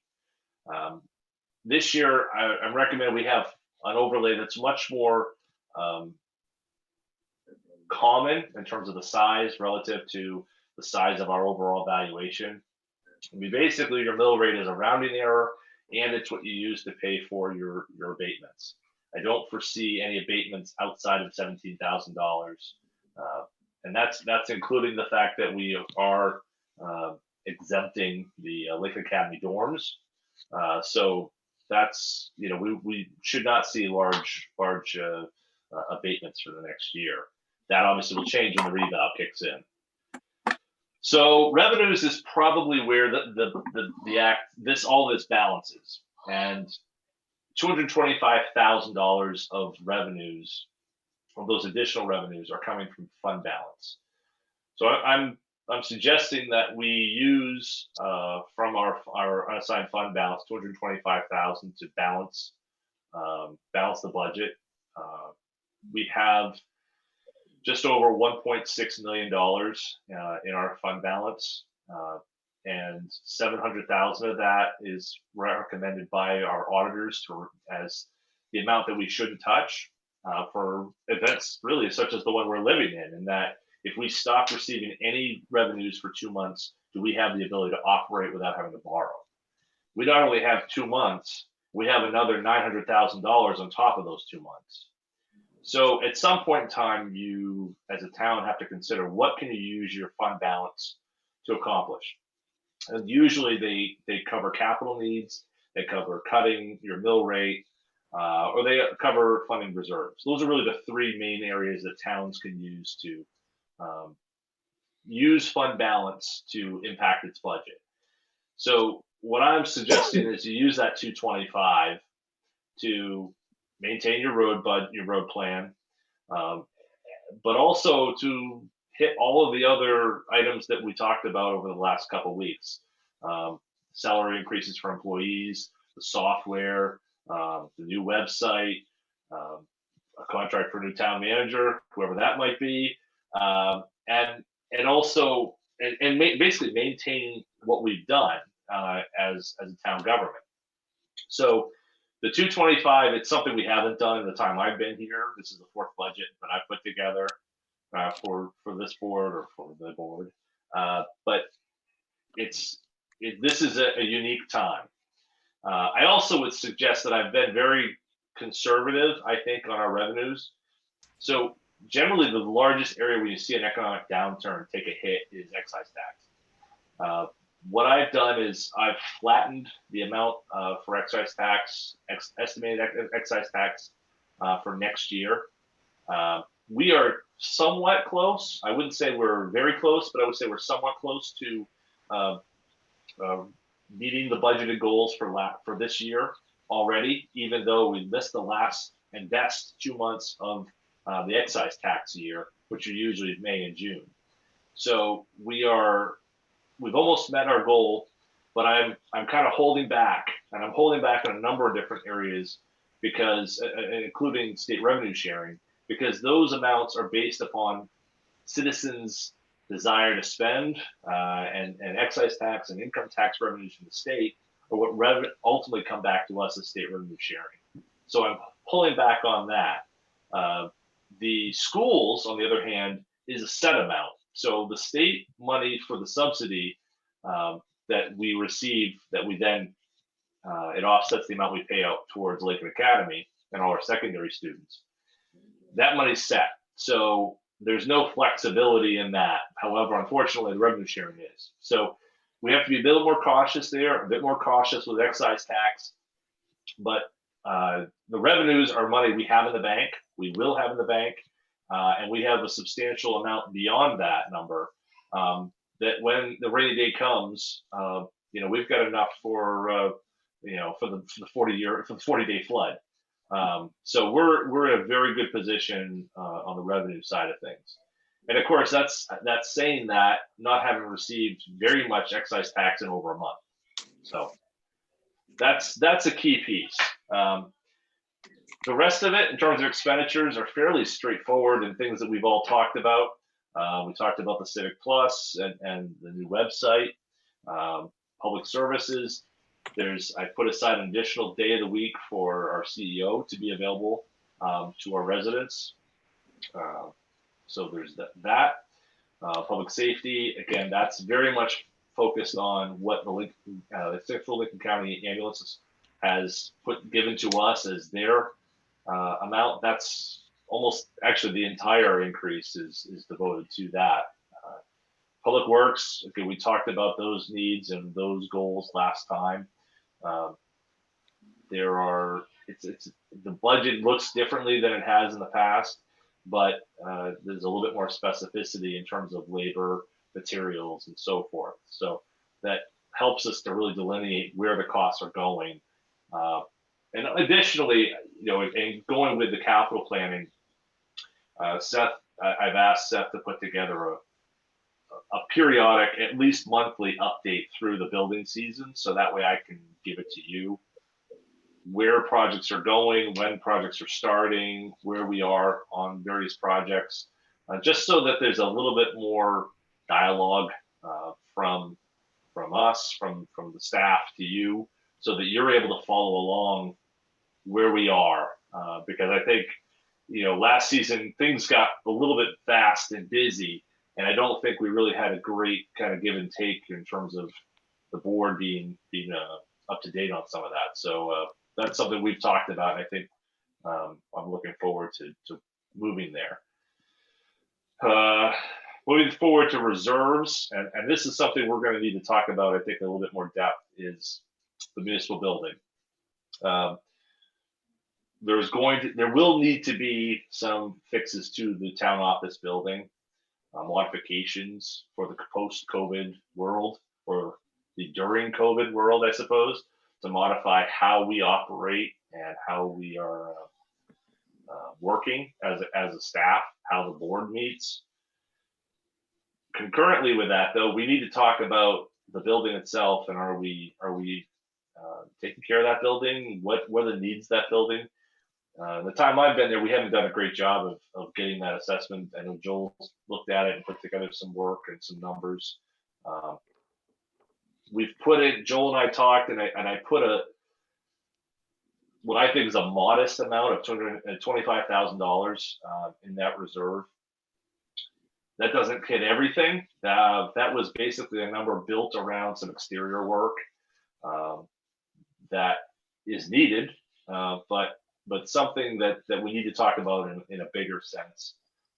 This year, I'm recommending we have an overlay that's much more common in terms of the size relative to the size of our overall valuation. Basically, your mill rate is a rounding error, and it's what you use to pay for your abatements. I don't foresee any abatements outside of $17,000, and that's including the fact that we are exempting the Lincoln Academy dorms. So that's we should not see large abatements for the next year. That obviously will change when the reval kicks in. So revenues is probably where all this balances, and $225,000 of revenues, of those additional revenues, are coming from fund balance. So I'm suggesting that we use from our unassigned fund balance $225,000 to balance the budget. We have just over $1.6 million in our fund balance, and $700,000 of that is recommended by our auditors as the amount that we shouldn't touch for events really such as the one we're living in. And that if we stop receiving any revenues for 2 months, do we have the ability to operate without having to borrow? We not only have 2 months, we have another $900,000 on top of those 2 months. So at some point in time, you as a town have to consider what can you use your fund balance to accomplish. And usually they cover capital needs, they cover cutting your mill rate, or they cover funding reserves. Those are really the 3 main areas that towns can use to use fund balance to impact its budget. So what I'm suggesting is you use that 225 to maintain your road plan, but also to hit all of the other items that we talked about over the last couple of weeks. Salary increases for employees, the software, the new website, a contract for a new town manager, whoever that might be, and also basically maintaining what we've done as a town government. So the 225, it's something we haven't done in the time I've been here. This is the 4th budget that I put together for this board or for the board. But this is a unique time. I also would suggest that I've been very conservative, I think, on our revenues. So generally the largest area where you see an economic downturn take a hit is excise tax. What I've done is I've flattened the amount for excise tax, estimated excise tax for next year. We are somewhat close. I wouldn't say we're very close, but I would say we're somewhat close to meeting the budgeted goals for this year already, even though we missed the last and best 2 months of the excise tax year, which are usually May and June. So we've almost met our goal, but I'm kind of holding back, and I'm holding back in a number of different areas because, including state revenue sharing, because those amounts are based upon citizens' desire to spend, and excise tax and income tax revenues from the state are what ultimately come back to us as state revenue sharing. So I'm pulling back on that. The schools, on the other hand, is a set amount. So the state money for the subsidy that we receive, that we then, it offsets the amount we pay out towards Lincoln Academy and all our secondary students. That money's set. So there's no flexibility in that. However, unfortunately, the revenue sharing is. So we have to be a bit more cautious there, a bit more cautious with excise tax. But the revenues are money we have in the bank, we will have in the bank, and we have a substantial amount beyond that number. That when the rainy day comes, we've got enough for the 40-day flood. So we're in a very good position on the revenue side of things. And of course, that's saying that not having received very much excise tax in over a month. So that's a key piece. The rest of it, in terms of expenditures, are fairly straightforward and things that we've all talked about. We talked about the Civic Plus and the new website, public services. I put aside an additional day of the week for our CEO to be available to our residents. So there's that. Public safety, again, that's very much focused on what the Central Lincoln County Ambulance has given to us as their amount. That's almost actually the entire increase is devoted to that. Public Works, okay, we talked about those needs and those goals last time. The budget looks differently than it has in the past, but there's a little bit more specificity in terms of labor, materials, and so forth. So that helps us to really delineate where the costs are going. And additionally, and going with the capital planning, I've asked Seth to put together a periodic, at least monthly update through the building season, so that way I can give it to you, where projects are going, when projects are starting, where we are on various projects, just so that there's a little bit more dialogue from us, from the staff to you, so that you're able to follow along where we are. Because I think, last season things got a little bit fast and busy, and I don't think we really had a great kind of give and take in terms of the board being up to date on some of that. So that's something we've talked about, and I think I'm looking forward to moving there. Moving forward to reserves, and this is something we're going to need to talk about, I think, in a little bit more depth, is the municipal building. There will need to be some fixes to the town office building, modifications for the post-COVID world, or the during COVID world, I suppose, to modify how we operate and how we are working as a staff, how the board meets. Concurrently with that, though, we need to talk about the building itself, and are we taking care of that building? What are the needs of that building? The time I've been there, we haven't done a great job of getting that assessment. I know Joel looked at it and put together some work and some numbers. Joel and I talked, and I put what I think is a modest amount of $225,000 in that reserve. That doesn't hit everything. That was basically a number built around some exterior work that is needed, but something that we need to talk about in a bigger sense.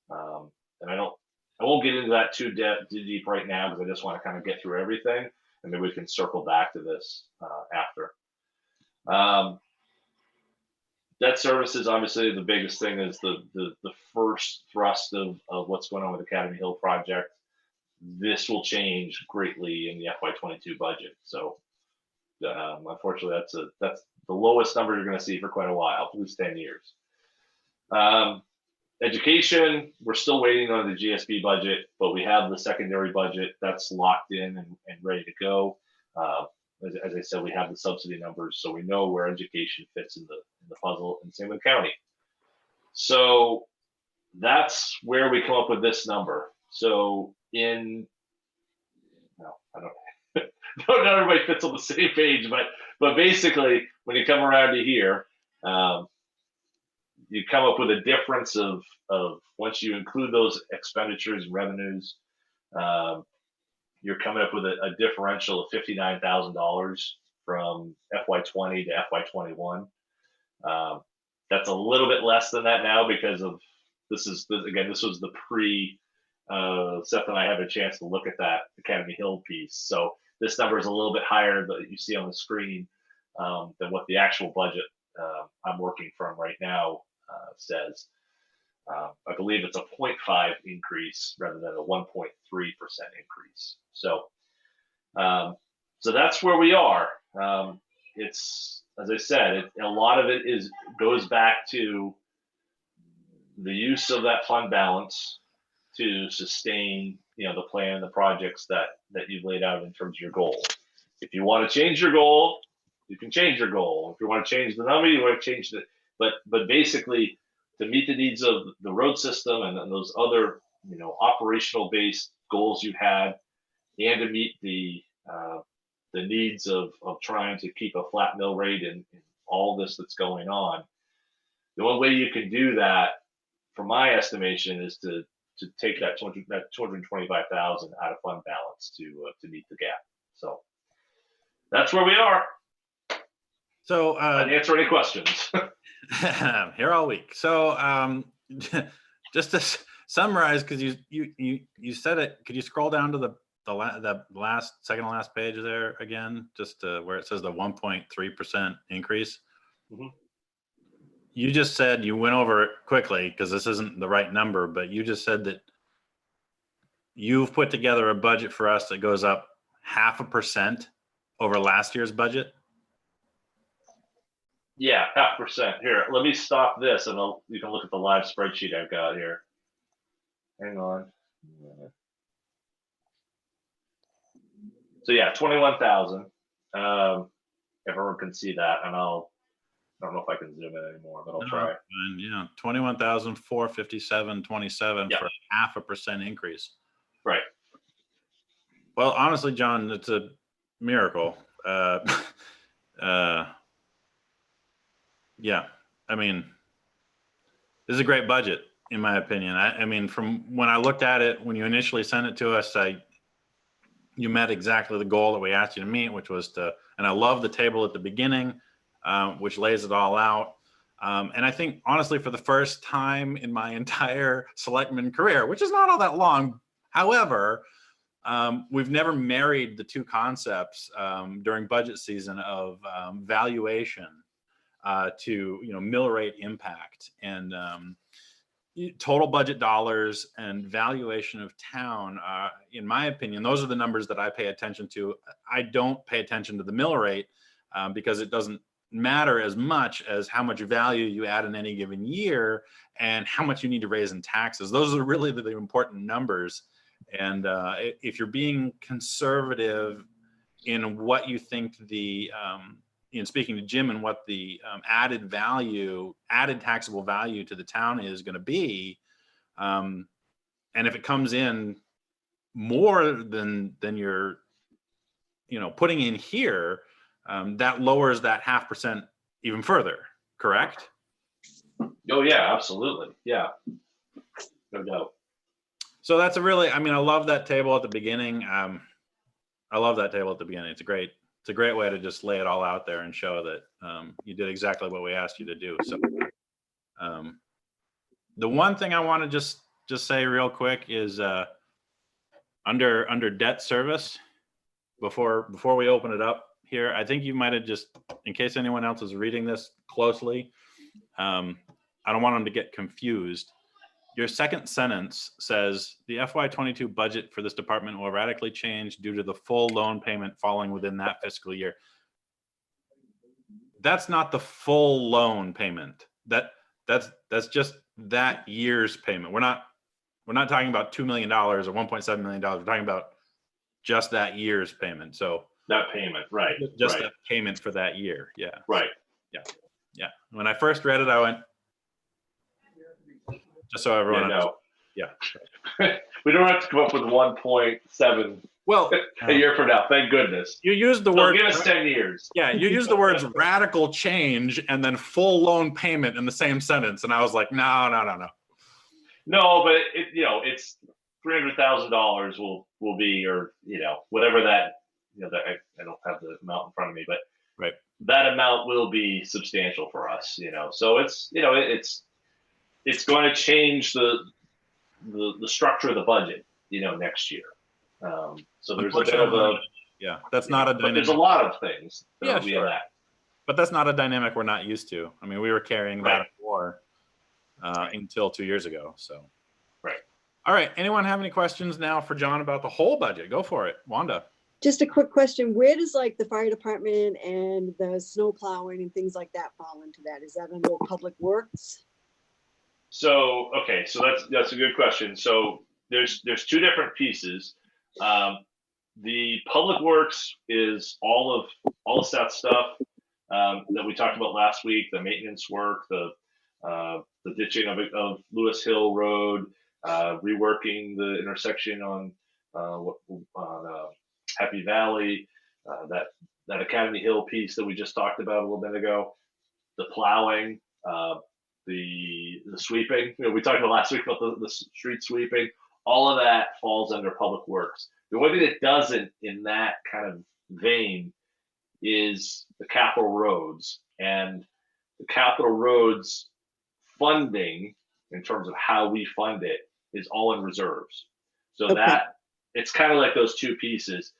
And I won't get into that too deep right now, because I just want to kind of get through everything, and maybe we can circle back to this after. Debt services, obviously, the biggest thing is the first thrust of what's going on with Academy Hill project. This will change greatly in the FY22 budget. So unfortunately, that's the lowest number you're going to see for quite a while, at least 10 years. Education, we're still waiting on the GSB budget, but we have the secondary budget that's locked in and ready to go. As I said, we have the subsidy numbers, so we know where education fits in the puzzle, and same with county. So that's where we come up with this number. So not everybody fits on the same page, but basically, when you come around to here, you come up with a difference of once you include those expenditures and revenues, you're coming up with a differential of $59,000 from FY20 to FY21. That's a little bit less than that now, because of this was the pre Seth and I have a chance to look at that Academy Hill piece. So this number is a little bit higher that you see on the screen than what the actual budget I'm working from right now says. I believe it's a 0.5 increase rather than a 1.3% increase. So, so that's where we are. It's, as I said, a lot of it goes back to the use of that fund balance to sustain, the plan and the projects that you've laid out in terms of your goal. If you want to change your goal, you can change your goal. If you want to change the number, you want to change it. But basically, to meet the needs of the road system and those other, operational based goals you had, and to meet the needs of trying to keep a flat mill rate in all this that's going on, the only way you can do that, from my estimation, is to take that 225,000 out of fund balance to meet the gap. So that's where we are. So I'd answer any questions. here all week. So just to summarize, because you said it, could you scroll down to the second to last page there again, just where it says the 1.3% increase? Mm-hmm. You just said, you went over it quickly because this isn't the right number, but you just said that you've put together a budget for us that goes up 0.5% over last year's budget. Yeah, 0.5%. Here, let me stop this, and you can look at the live spreadsheet I've got here. Hang on. So yeah, 21,000. Everyone can see that, and I don't know if I can zoom in anymore, but I'll try. And 21,457.27 Yep. for 0.5% increase. Right. Well, honestly, John, it's a miracle. Yeah, I mean, this is a great budget, in my opinion. I mean, from when I looked at it, when you initially sent it to us, you met exactly the goal that we asked you to meet, which was and I love the table at the beginning, which lays it all out. And I think, honestly, for the first time in my entire selectman career, which is not all that long, however, we've never married the two concepts during budget season of valuation to mill rate impact and total budget dollars and valuation of town. In my opinion, those are the numbers that I pay attention to. I don't pay attention to the mill rate because it doesn't matter as much as how much value you add in any given year and how much you need to raise in taxes. Those are really the important numbers. And if you're being conservative in what you think in speaking to Jim and what the added taxable value to the town is going to be, and if it comes in more than you're putting in here, that lowers that 0.5% even further, correct? Oh yeah, absolutely. Yeah, no doubt. So that's I love that table at the beginning. It's a great way to just lay it all out there and show that you did exactly what we asked you to do. So the one thing I want to just say real quick is under debt service, before we open it up here, I think you might have just, in case anyone else is reading this closely, I don't want them to get confused. Your second sentence says the FY22 budget for this department will radically change due to the full loan payment falling within that fiscal year. That's not the full loan payment. That's just that year's payment. We're not talking about $2 million or $1.7 million. We're talking about just that year's payment. So that payment, right? Just right. that payment for that year. Yeah. Right. Yeah. When I first read it, I went, just so everyone knows. Yeah. We don't have to come up with 1.7 well a year from now. Thank goodness. You used the word. Give us 10 years. Yeah, you used the words radical change and then full loan payment in the same sentence, and I was like, no. No, but it's $300,000 will be, or whatever that that I don't have the amount in front of me, but right, that amount will be substantial for us. So it's it's going to change the structure of the budget, next year. So there's a bit of a that's not a dynamic. There's a lot of things that Yeah, will be in sure. that. but that's not a dynamic we're not used to. I mean, we were carrying that Right. at war until 2 years ago. So, Right. All right. Anyone have any questions now for John about the whole budget? Go for it, Wanda. Just a quick question. Where does like the fire department and the snow plowing and things like that fall into that? Is that under public works? So, okay, so that's a good question. So there's two different pieces. The public works is all of that stuff that we talked about last week, the maintenance work, the ditching of Lewis Hill Road, reworking the intersection on Happy Valley, that Academy Hill piece that we just talked about a little bit ago, the plowing, the sweeping. You know, we talked about last week about the street sweeping. All of that falls under public works. The only thing that doesn't in that kind of vein is the capital roads, and the capital roads funding in terms of how we fund it is all in reserves. So Okay. that it's kind of like those two pieces.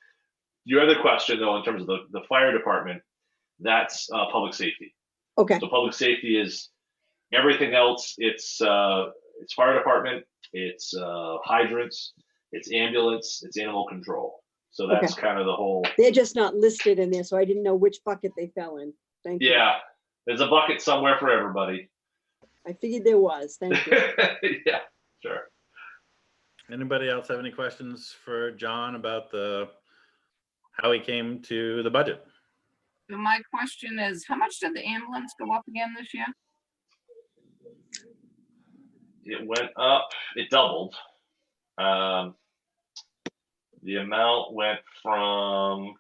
Your other question though, in terms of the fire department, that's public safety. Okay, So public safety is everything else. It's fire department, it's hydrants, it's ambulance, it's animal control. So that's kind of the whole. they're just not listed in there, so I didn't know which bucket they fell in. Thank you. Yeah, there's a bucket somewhere for everybody. I figured there was. Thank you. Yeah, sure. Anybody else have any questions for John about how he came to the budget? So my question is, how much did the ambulance go up again this year? It went up. It doubled. The amount went from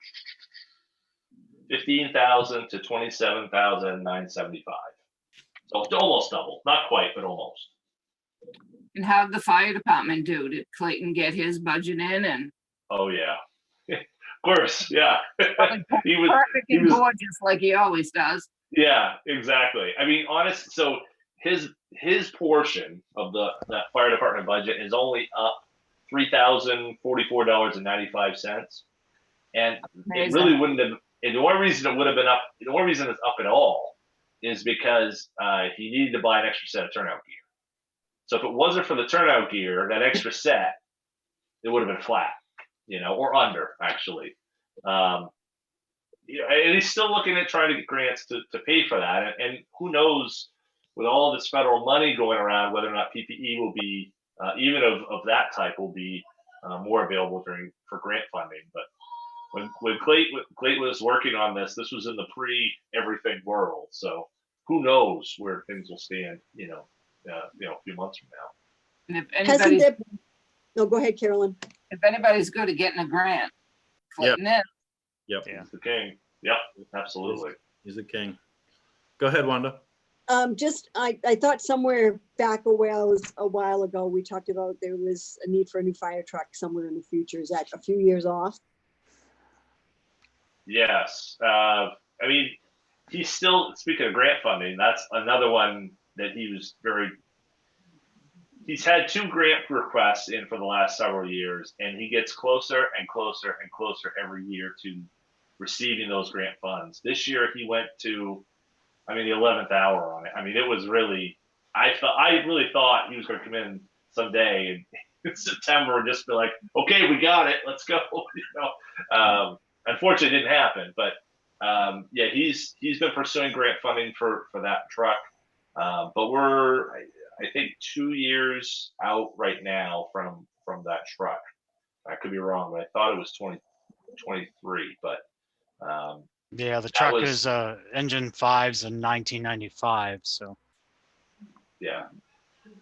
15,000 to 27,975. So it's almost double. Not quite, but almost. And how did the fire department do? Did Clayton get his budget in and Oh yeah, of course, yeah. he was perfect he and was gorgeous like he always does? Yeah, exactly. I mean, honest. So his portion of that fire department budget is only up $3,044.95, and it Amazing. really wouldn't have. And the only reason it would have been up, the only reason it's up at all, is because he needed to buy an extra set of turnout gear. So if it wasn't for the turnout gear, that extra set, it would have been flat, or under actually. And he's still looking at trying to get grants to pay for that. And who knows, with all this federal money going around, whether or not PPE will be, even of that type, will be more available for grant funding. But when Clayton was working on this was in the pre-everything world. So who knows where things will stand, a few months from now. And if Hasn't anybody's, there? No, go ahead, Carolyn. if anybody's good at getting a grant, Clayton is. Yep. Yeah. He's the king. Yep, absolutely. He's the king. Go ahead, Wanda. I thought somewhere back a while ago, we talked about there was a need for a new fire truck somewhere in the future. Is that a few years off? Yes. I mean, he's still, speaking of grant funding, that's another one that he's had 2 grant requests in for the last several years, and he gets closer and closer and closer every year to receiving those grant funds. This year he went to, the 11th hour on it. I mean, it was really, I really thought he was going to come in someday in September and just be like, okay, we got it, let's go. Unfortunately it didn't happen, but yeah, he's been pursuing grant funding for that truck. But we're, I think, 2 years out right now from that truck. I could be wrong, but I thought it was 2023, but Yeah, the truck is engine 5s in 1995. So yeah.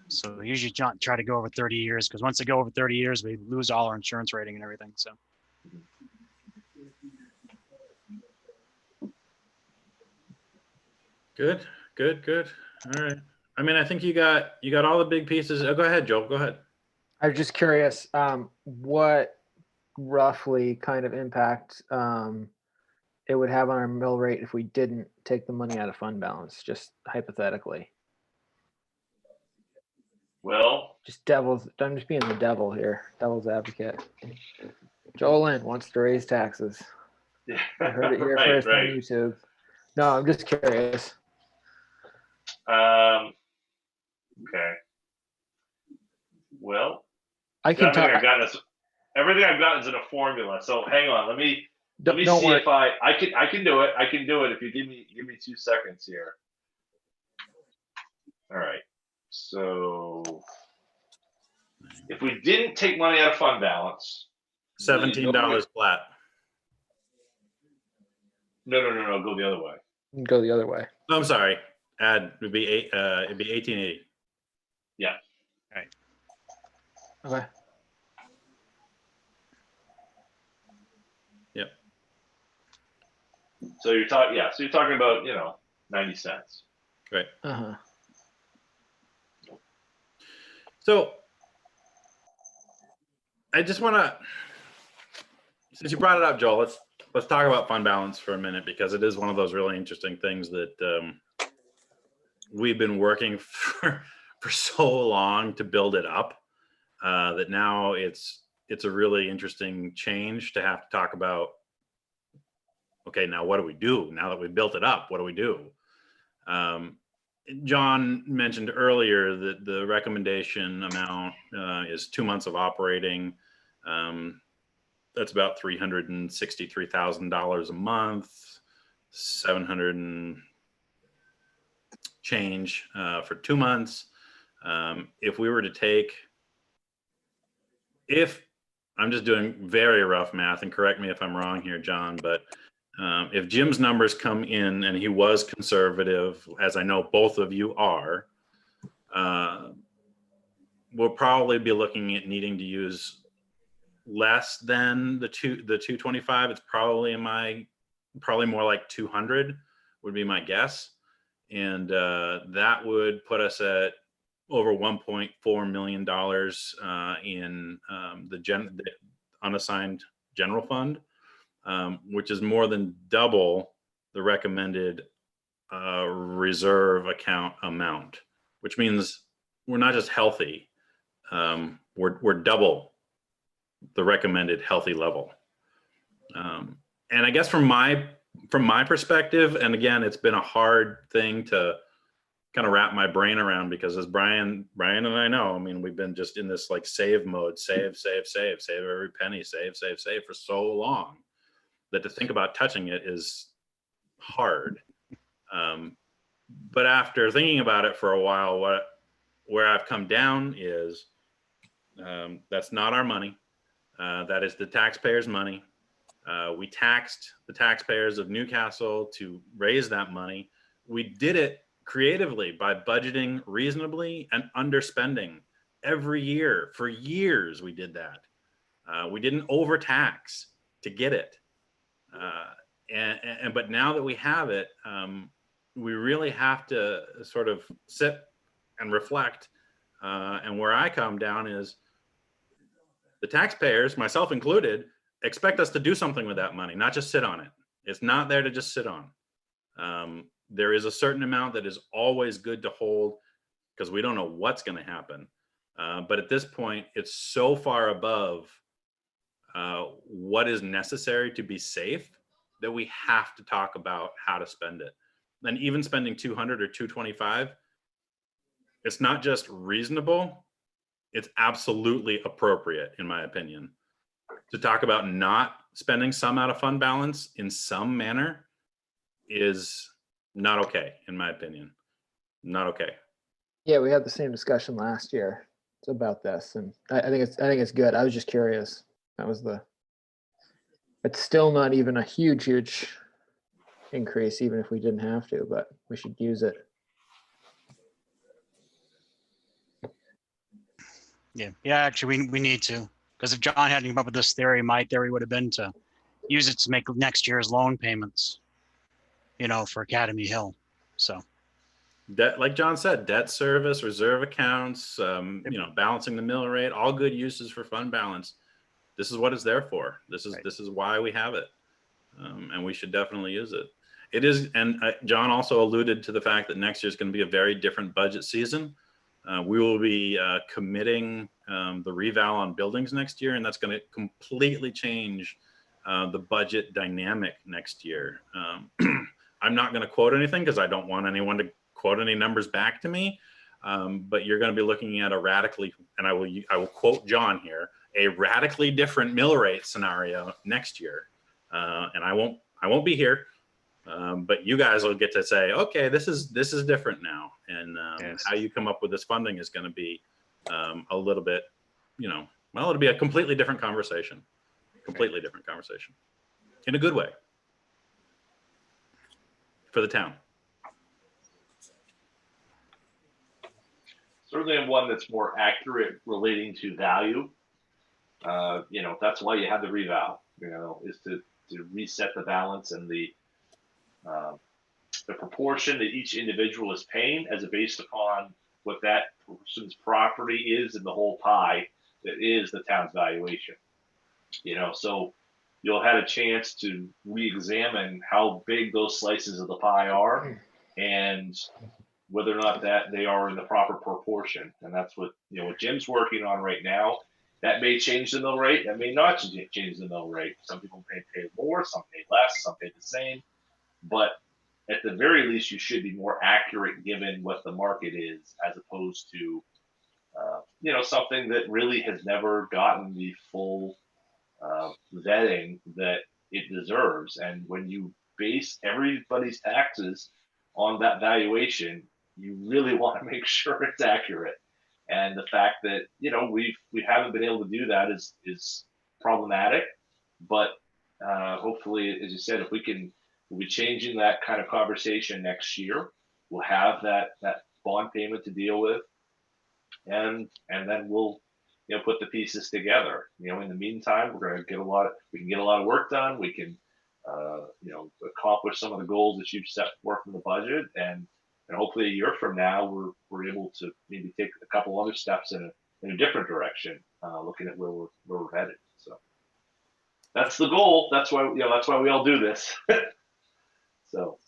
So usually try to go over 30 years, because once they go over 30 years, we lose all our insurance rating and everything. So Good. All right. I think you got all the big pieces. Oh, go ahead, Joel. Go ahead. I was just curious, what roughly kind of impact it would have on our mill rate if we didn't take the money out of fund balance, just hypothetically. Well, I'm just being the devil here, devil's advocate. Joel Lynn wants to raise taxes. yeah. I heard it here Right, first right. on YouTube. No, I'm just curious. Okay. Well, I can everything I've talk. gotten is everything I've gotten is in a formula. So hang on, let me Don't see worry. if I can do it. I can do it if you give me 2 seconds here. All right. So if we didn't take money out of fund balance, $17 flat. No, go the other way. Go the other way. I'm sorry. Add would be it'd be 1880. Yeah. Okay. Yep. So you're talking, So you're talking about 90 cents. Right. Uh-huh. So I just want to, since you brought it up, Joel, let's talk about fund balance for a minute, because it is one of those really interesting things that we've been working for so long to build it up, that now it's a really interesting change to have to talk about. Okay, now what do we do now that we built it up? What do we do? John mentioned earlier that the recommendation amount is 2 months of operating. That's about $363,000 a month, 700 and change for 2 months. If we were to take, if I'm just doing very rough math, and correct me if I'm wrong here, John, but if Jim's numbers come in and he was conservative, as I know both of you are, we'll probably be looking at needing to use less than the 225. It's probably more like 200 would be my guess, and that would put us at over $1.4 million in the unassigned general fund, which is more than double the recommended reserve account amount, which means we're not just healthy, we're double the recommended healthy level. And I guess from my perspective, and again, it's been a hard thing to kind of wrap my brain around, because as Brian and I know, I mean, we've been just in this like save mode, save every penny, save for so long, that to think about touching it is hard. But after thinking about it for a while, where I've come down is that's not our money. That is the taxpayers' money. We taxed the taxpayers of Newcastle to raise that money. We did it creatively by budgeting reasonably and underspending every year. For years, we did that. We didn't overtax to get it. But now that we have it, we really have to sort of sit and reflect. And where I come down is the taxpayers, myself included, expect us to do something with that money, not just sit on it. It's not there to just sit on. There is a certain amount that is always good to hold, because we don't know what's going to happen. But at this point, it's so far above what is necessary to be safe that we have to talk about how to spend it. And even spending 200 or 225, it's not just reasonable, it's absolutely appropriate, in my opinion. To talk about not spending some out of fund balance in some manner is not okay, in my opinion. Not okay. Yeah, we had the same discussion last year about this, and I think it's good. I was just curious. That was it's still not even a huge increase, even if we didn't have to, but we should use it. Yeah. Actually, we need to, because if John hadn't come up with this theory, my theory would have been to use it to make next year's loan payments, for Academy Hill. So Debt, like John said, debt service, reserve accounts, balancing the mill rate, all good uses for fund balance. This is what it's there for. This is why we have it, and we should definitely use it. It is, and John also alluded to the fact that next year is going to be a very different budget season. We will be committing the reval on buildings next year, and that's going to completely change the budget dynamic next year. I'm not going to quote anything because I don't want anyone to quote any numbers back to me. But you're going to be looking at a radically, and I will quote John here, a radically different mill rate scenario next year. And I won't be here, but you guys will get to say, okay, this is different now. And Yes. how you come up with this funding is going to be a little bit, well, it'll be a completely different conversation, in a good way for the town. Certainly one that's more accurate relating to value. That's why you have the reval, is to reset the balance and the proportion that each individual is paying as based upon what that person's property is in the whole pie that is the town's valuation. So you'll have a chance to re-examine how big those slices of the pie are and whether or not that they are in the proper proportion. And that's what Jim's working on right now. That may change the mill rate, that may not change the mill rate. Some people may pay more, some pay less, some pay the same. But at the very least, you should be more accurate given what the market is, as opposed to something that really has never gotten the full vetting that it deserves. And when you base everybody's taxes on that valuation, you really want to make sure it's accurate. And the fact that we haven't been able to do that is problematic. But hopefully, as you said, if we'll be changing that kind of conversation next year. We'll have that bond payment to deal with, and then we'll put the pieces together. In the meantime, we can get a lot of work done. We can accomplish some of the goals that you've set forth in the budget, and hopefully a year from now we're able to maybe take a couple other steps in a different direction, looking at where we're headed. So that's the goal. That's why we all do this. So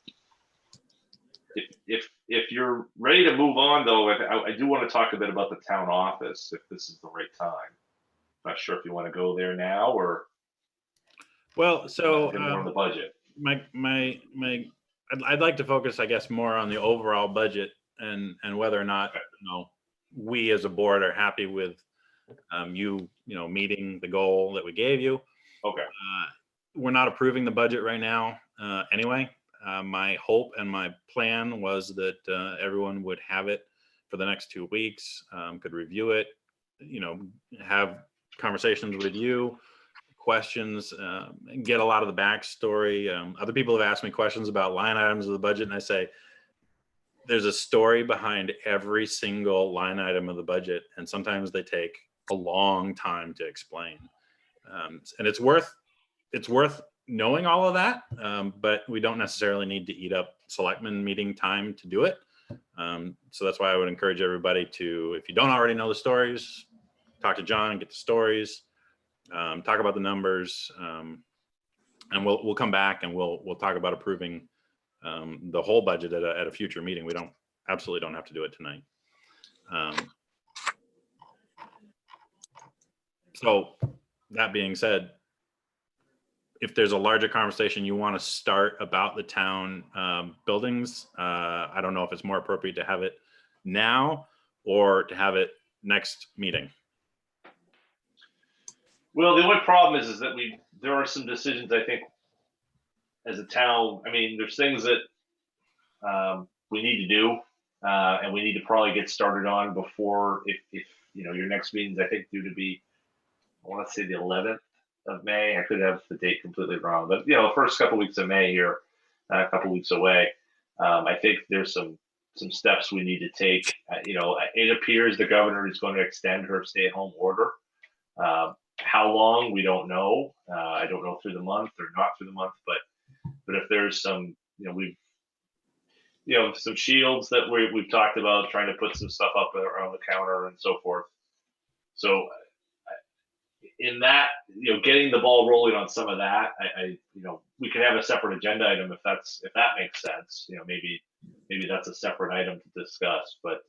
if you're ready to move on, though, I do want to talk a bit about the town office, if this is the right time. Not sure if you want to go there now or Well, so more on the budget. I'd like to focus, I guess, more on the overall budget and whether or not we as a board are happy with meeting the goal that we gave you. Okay. We're not approving the budget right now anyway. My hope and my plan was that everyone would have it for the next 2 weeks, could review it, have conversations with you, questions, get a lot of the backstory. Other people have asked me questions about line items of the budget, and I say, there's a story behind every single line item of the budget, and sometimes they take a long time to explain. And it's worth knowing all of that, but we don't necessarily need to eat up selectmen meeting time to do it. So that's why I would encourage everybody to, if you don't already know the stories, talk to John, get the stories, talk about the numbers, and we'll come back and we'll talk about approving the whole budget at a future meeting. We absolutely don't have to do it tonight. So that being said, if there's a larger conversation you want to start about the town buildings, I don't know if it's more appropriate to have it now or to have it next meeting. Well, the only problem is that there are some decisions, I think, as a town. I mean, there's things that we need to do, and we need to probably get started on before, if your next meeting is, I think, due to be, I want to say the 11th of May. I could have the date completely wrong, but the first couple weeks of May here, a couple weeks away. I think there's some steps we need to take. It appears the governor is going to extend her stay-at-home order. How long, we don't know. I don't know through the month or not through the month, but if there's some, some shields that we've talked about, trying to put some stuff up around the counter and so forth. So in that, getting the ball rolling on some of that, we can have a separate agenda item if that makes sense. Maybe that's a separate item to discuss, but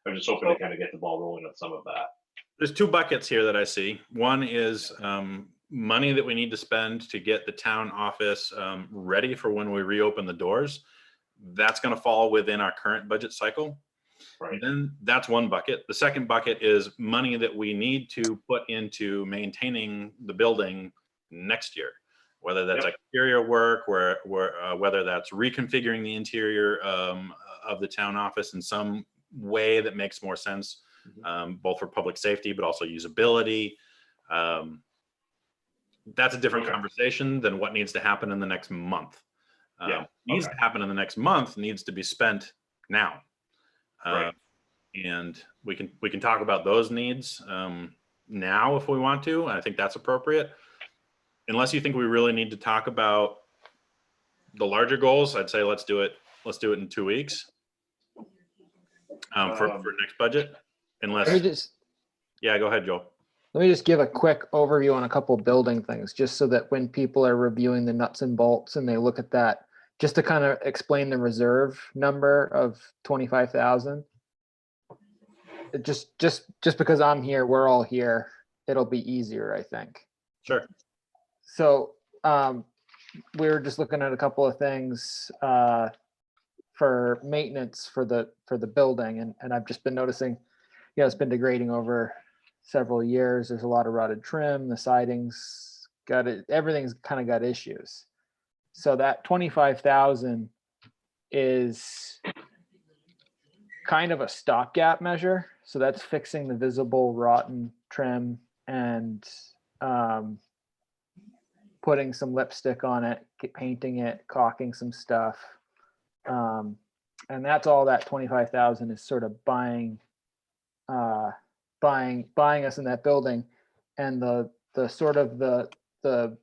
I'm just hoping to kind of get the ball rolling on some of that. There's two buckets here that I see. One is money that we need to spend to get the town office ready for when we reopen the doors, that's going to fall within our current budget cycle. Right. Then that's one bucket. The second bucket is money that we need to put into maintaining the building next year, whether that's Yep. exterior work, whether that's reconfiguring the interior of the town office in some way that makes more sense, both for public safety, but also usability. That's a different Okay. conversation than what needs to happen in the next month. Yeah. Needs Okay. to happen in the next month needs to be spent now. Right. And we can talk about those needs now if we want to. I think that's appropriate. Unless you think we really need to talk about the larger goals, I'd say let's do it in 2 weeks for next budget. Let me Unless, yeah, go ahead, Joel. let me just give a quick overview on a couple building things, just so that when people are reviewing the nuts and bolts and they look at that, just to kind of explain the reserve number of 25,000. Just because I'm here, we're all here, it'll be easier, I think. Sure. So we were just looking at a couple of things for maintenance for the building, and I've just been noticing, it's been degrading over several years. There's a lot of rotted trim, the siding's got it, everything's kind of got issues. So that 25,000 is kind of a stopgap measure. So that's fixing the visible rotten trim and putting some lipstick on it, painting it, caulking some stuff. And that's all that 25,000 is sort of buying us in that building. And the sort of the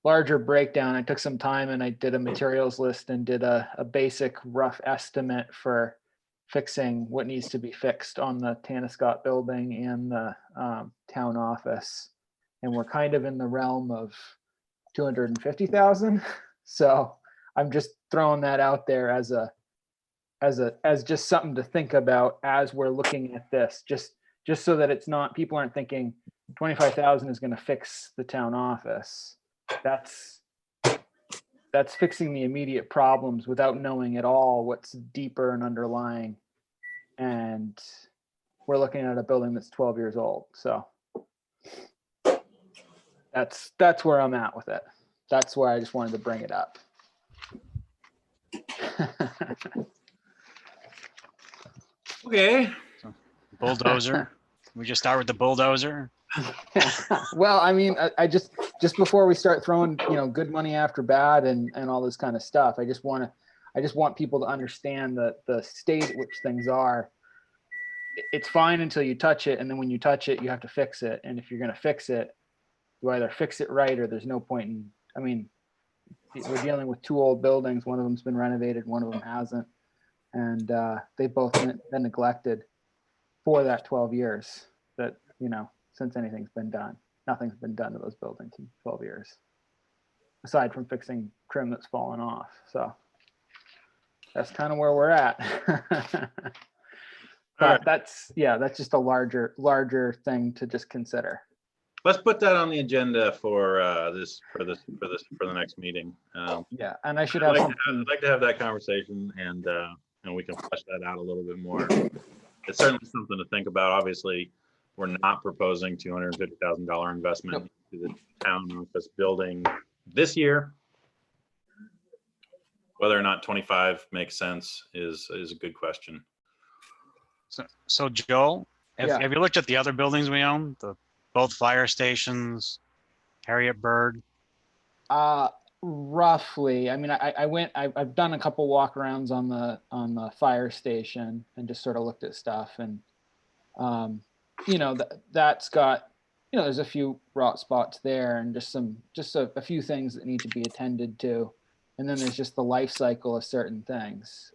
larger breakdown, I took some time and I did a materials list and did a basic rough estimate for fixing what needs to be fixed on the Taniscott building and the town office. And we're kind of in the realm of 250,000. So I'm just throwing that out there as just something to think about as we're looking at this, just so that it's not, people aren't thinking 25,000 is going to fix the town office. That's fixing the immediate problems without knowing at all what's deeper and underlying. And we're looking at a building that's 12 years old. So that's where I'm at with it. That's why I just wanted to bring it up. Okay. Bulldozer. We just start with the bulldozer. Well, I mean, I just before we start throwing, good money after bad and all this kind of stuff, I just want people to understand the state at which things are. It's fine until you touch it, and then when you touch it, you have to fix it. And if you're going to fix it, you either fix it right or there's no point in. I mean, we're dealing with two old buildings. One of them's been renovated, one of them hasn't, and they've both been neglected for that 12 years. That since anything's been done, nothing's been done to those buildings in 12 years, aside from fixing trim that's fallen off. So that's kind of where we're at. But that's just a larger thing to just consider. Let's put that on the agenda for the next meeting. Yeah, and I should have I'd like to have that conversation, and we can flesh that out a little bit more. It's certainly something to think about. Obviously, we're not proposing $250,000 investment to the town office building this year. Whether or not 25 makes sense is a good question. So Joel, Yeah. have you looked at the other buildings we own? Both fire stations, Harriet Bird? Roughly. I mean, I've done a couple walkarounds on the fire station and just sort of looked at stuff, and that's got, there's a few rot spots there and just a few things that need to be attended to. And then there's just the life cycle of certain things.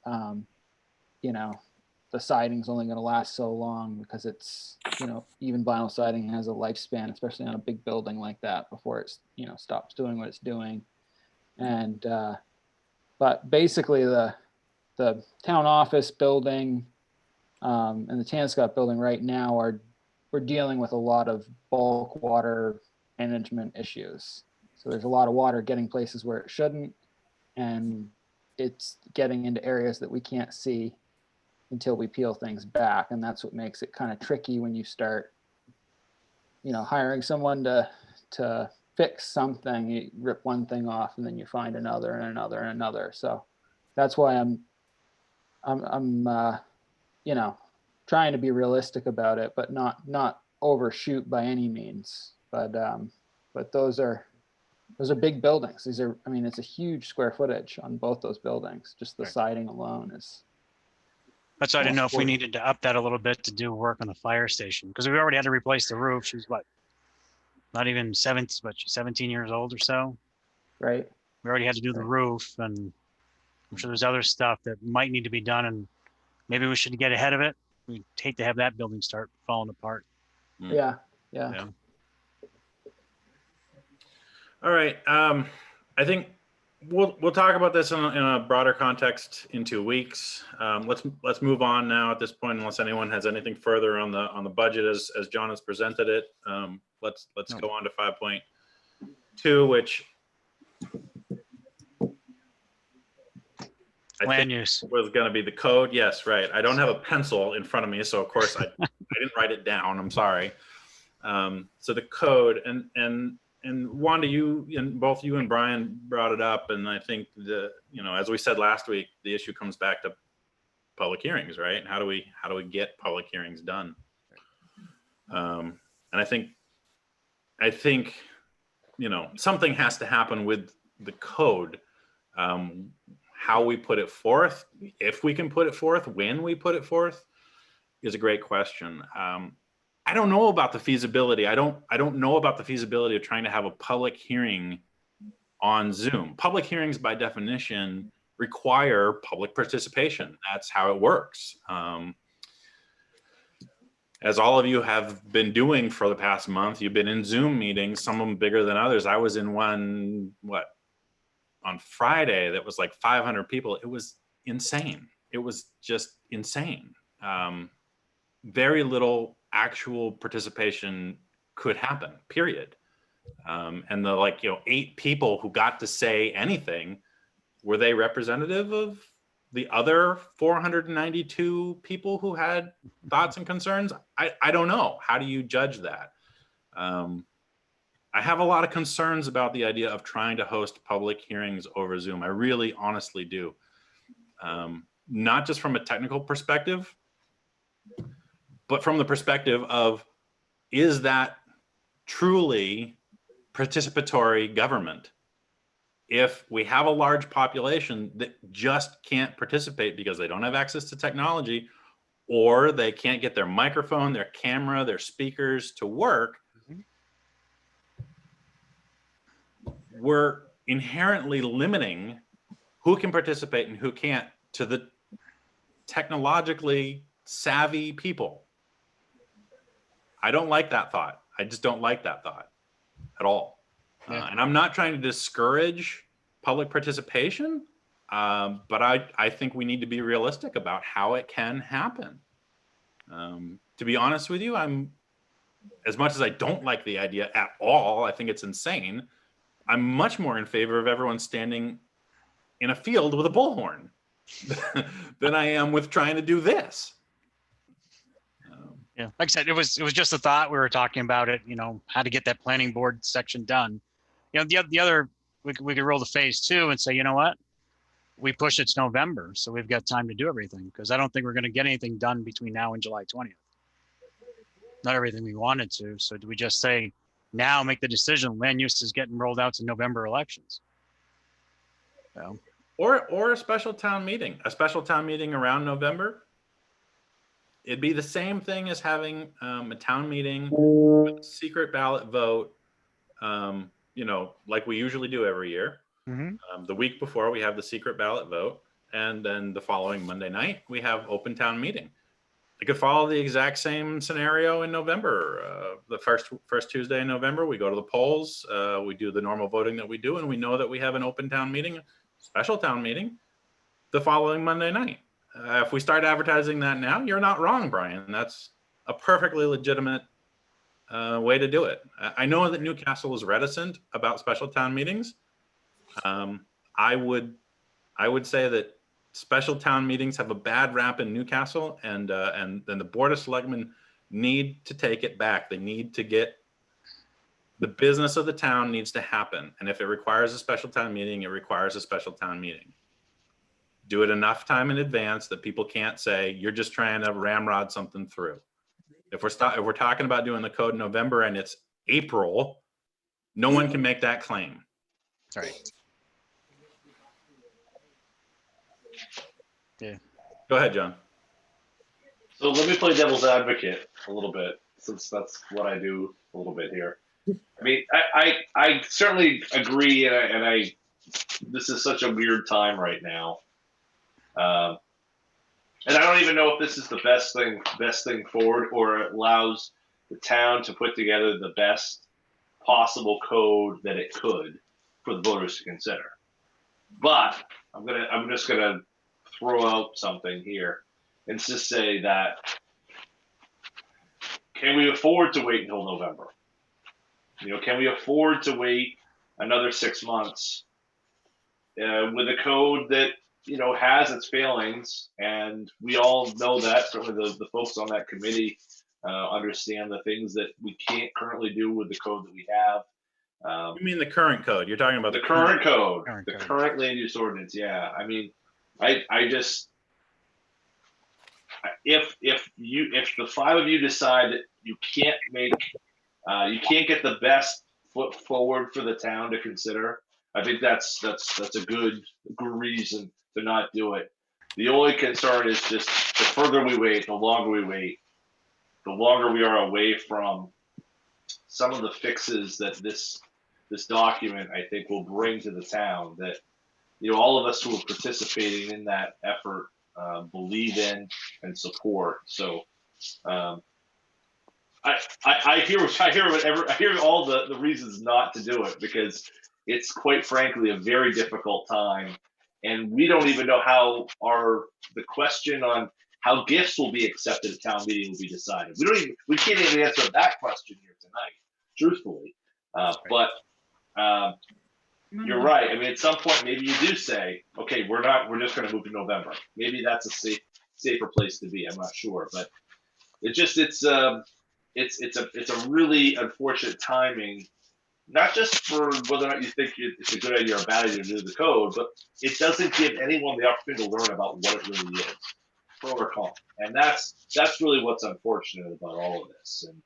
The siding's only going to last so long because it's, even vinyl siding has a lifespan, especially on a big building like that, before it's, stops doing what it's doing. And, but basically the town office building and the Taniscott building right now we're dealing with a lot of bulk water management issues. So there's a lot of water getting places where it shouldn't, and it's getting into areas that we can't see until we peel things back. And that's what makes it kind of tricky when you start, hiring someone to fix something. You rip one thing off and then you find another and another and another. So that's why I'm trying to be realistic about it, but not overshoot by any means. But those are big buildings. It's a huge square footage on both those buildings. Just the Right. siding alone is. That's why I didn't know if we 40. needed to up that a little bit to do work on the fire station, because we already had to replace the roof. She's what, not even 17, but she's 17 years old or so. Right. We already had to do the Right. roof, and I'm sure there's other stuff that might need to be done, and maybe we should get ahead of it. We'd hate to have that building start falling apart. Yeah. Yeah. All right. I think we'll talk about this in a broader context in 2 weeks. Let's move on now at this point, unless anyone has anything further on the budget as John has presented it. Let's No. go on to 5.2, which I Land think use. was going to be the code. Yes, right. I don't have a pencil in front of me, so of course I didn't write it down. I'm sorry. So the code and Wanda, both you and Brian brought it up, and I think as we said last week, the issue comes back to public hearings, right? How do we get public hearings done? And I think something has to happen with the code. How we put it forth, if we can put it forth, when we put it forth, is a great question. I don't know about the feasibility. I don't know about the feasibility of trying to have a public hearing on Zoom. Public hearings, by definition, require public participation. That's how it works. As all of you have been doing for the past month, you've been in Zoom meetings, some of them bigger than others. I was in one, on Friday that was like 500 people. It was insane. It was just insane. Very little actual participation could happen, period. And the 8 people who got to say anything, were they representative of the other 492 people who had thoughts and concerns? I don't know. How do you judge that? I have a lot of concerns about the idea of trying to host public hearings over Zoom. I really honestly do. Not just from a technical perspective, but from the perspective of, is that truly participatory government? If we have a large population that just can't participate because they don't have access to technology, or they can't get their microphone, their camera, their speakers to work, we're inherently limiting who can participate and who can't to the technologically savvy people. I don't like that thought. I just don't like that thought at all. Yeah. And I'm not trying to discourage public participation, but I think we need to be realistic about how it can happen. To be honest with you, as much as I don't like the idea at all, I think it's insane, I'm much more in favor of everyone standing in a field with a bullhorn than I am with trying to do this. Yeah, like I said, it was just a thought. We were talking about it, how to get that planning board section done. The other, we could roll to phase 2 and say, you know what? We push it to November, so we've got time to do everything, because I don't think we're going to get anything done between now and July 20th. Not everything we wanted to. So do we just say, now make the decision, land use is getting rolled out to November elections? Or a special town meeting around November. It'd be the same thing as having a town meeting with a secret ballot vote, like we usually do every year. The week before, we have the secret ballot vote, and then the following Monday night, we have open town meeting. I could follow the exact same scenario in November. The first Tuesday in November, we go to the polls, we do the normal voting that we do, and we know that we have an open town meeting, special town meeting, the following Monday night. If we start advertising that now, you're not wrong, Brian. That's a perfectly legitimate way to do it. I know that Newcastle is reticent about special town meetings. I would say that special town meetings have a bad rap in Newcastle, and then the Board of Selectmen need to take it back. They need to get, the business of the town needs to happen. And if it requires a special town meeting, it requires a special town meeting. Do it enough time in advance that people can't say, you're just trying to ramrod something through. If we're talking about doing the code in November and it's April, no one can make that claim. Right. Yeah. Go ahead, John. So let me play devil's advocate a little bit, since that's what I do a little bit here. I mean, I certainly agree, and I this is such a weird time right now, and I don't even know if this is the best thing forward, or it allows the town to put together the best possible code that it could for the voters to consider. But I'm just gonna throw out something here and just say that, can we afford to wait until November? You know, can we afford to wait another 6 months with a code that, you know, has its failings? And we all know that. Certainly the folks on that committee understand the things that we can't currently do with the code that we have. You mean the current code? You're talking about The current code, Current the code. current land use ordinance. Yeah, I mean, I just, if the five of you decide that you can't get the best foot forward for the town to consider, I think that's a good reason to not do it. The only concern is just the further we wait, the longer we wait, the longer we are away from some of the fixes that this document, I think, will bring to the town, that, you know, all of us who are participating in that effort believe in and support. So I hear all the reasons not to do it, because it's quite frankly a very difficult time, and we don't even know how the question on how gifts will be accepted at town meeting will be decided. We can't even answer that question here tonight, truthfully. But you're right. I mean, at some point, maybe you do say, okay, we're just going to move to November. Maybe that's a safer place to be. I'm not sure, but it's a really unfortunate timing, not just for whether or not you think it's a good idea or a bad idea to do the code, but it doesn't give anyone the opportunity to learn about what it really is, pro or con. And that's really what's unfortunate about all of this. And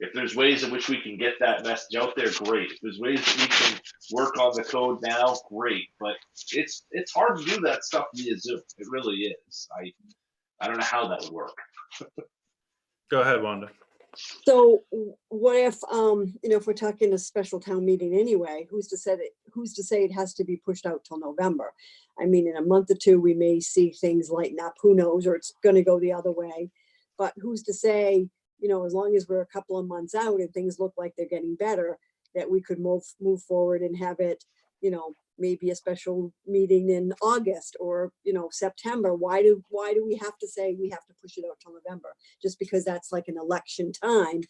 if there's ways in which we can get that message out there, great. If there's ways that we can work on the code now, great. But it's hard to do that stuff via Zoom. It really is. I don't know how that would work. Go ahead, Wanda. So what if, you know, if we're talking a special town meeting anyway, who's to say it has to be pushed out till November? I mean, in a month or two, we may see things lighten up, who knows, or it's going to go the other way. But who's to say, you know, as long as we're a couple of months out and things look like they're getting better, that we could move forward and have it, you know, maybe a special meeting in August or, you know, September. Why do we have to say we have to push it out till November? Just because that's like an election time.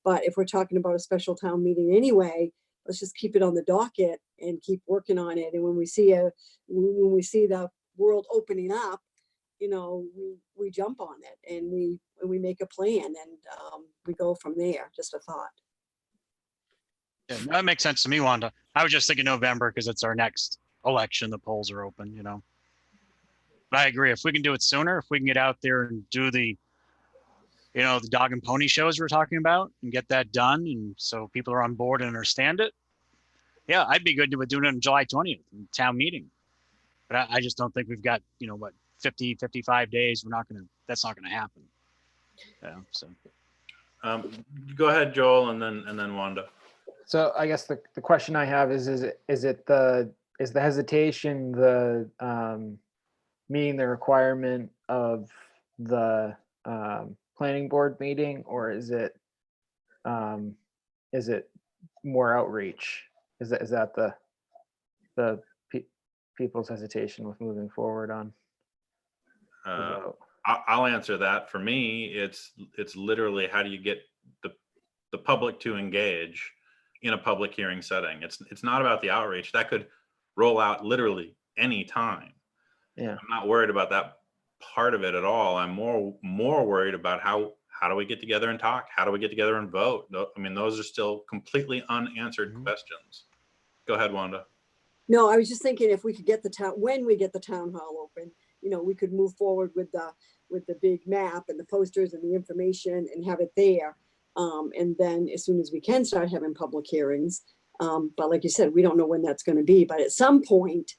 But if we're talking about a special town meeting anyway, let's just keep it on the docket and keep working on it. And when we see the world opening up, you know, we jump on it and we make a plan, and we go from there. Just a thought. Yeah, that makes sense to me, Wanda. I was just thinking November because it's our next election. The polls are open, you know. But I agree. If we can do it sooner, if we can get out there and do the, you know, the dog and pony shows we're talking about and get that done, and so people are on board and understand it. Yeah, I'd be good with doing it on July 20th, town meeting. But I just don't think we've got, you know, what, 50, 55 days. That's not gonna happen. Yeah, so. Go ahead, Joel, and then Wanda. So I guess the question I have is the hesitation meeting the requirement of the planning board meeting, or is it more outreach? Is that the people's hesitation with moving forward on? I'll answer that. For me, it's literally how do you get the public to engage in a public hearing setting. It's not about the outreach. That could roll out literally any time. Yeah. I'm not worried about that part of it at all. I'm more worried about how do we get together and talk? How do we get together and vote? I mean, those are still completely unanswered questions. Go ahead, Wanda. No, I was just thinking if we could get the town, when we get the town hall open, you know, we could move forward with the big map and the posters and the information and have it there. And then as soon as we can start having public hearings. But like you said, we don't know when that's going to be, but at some point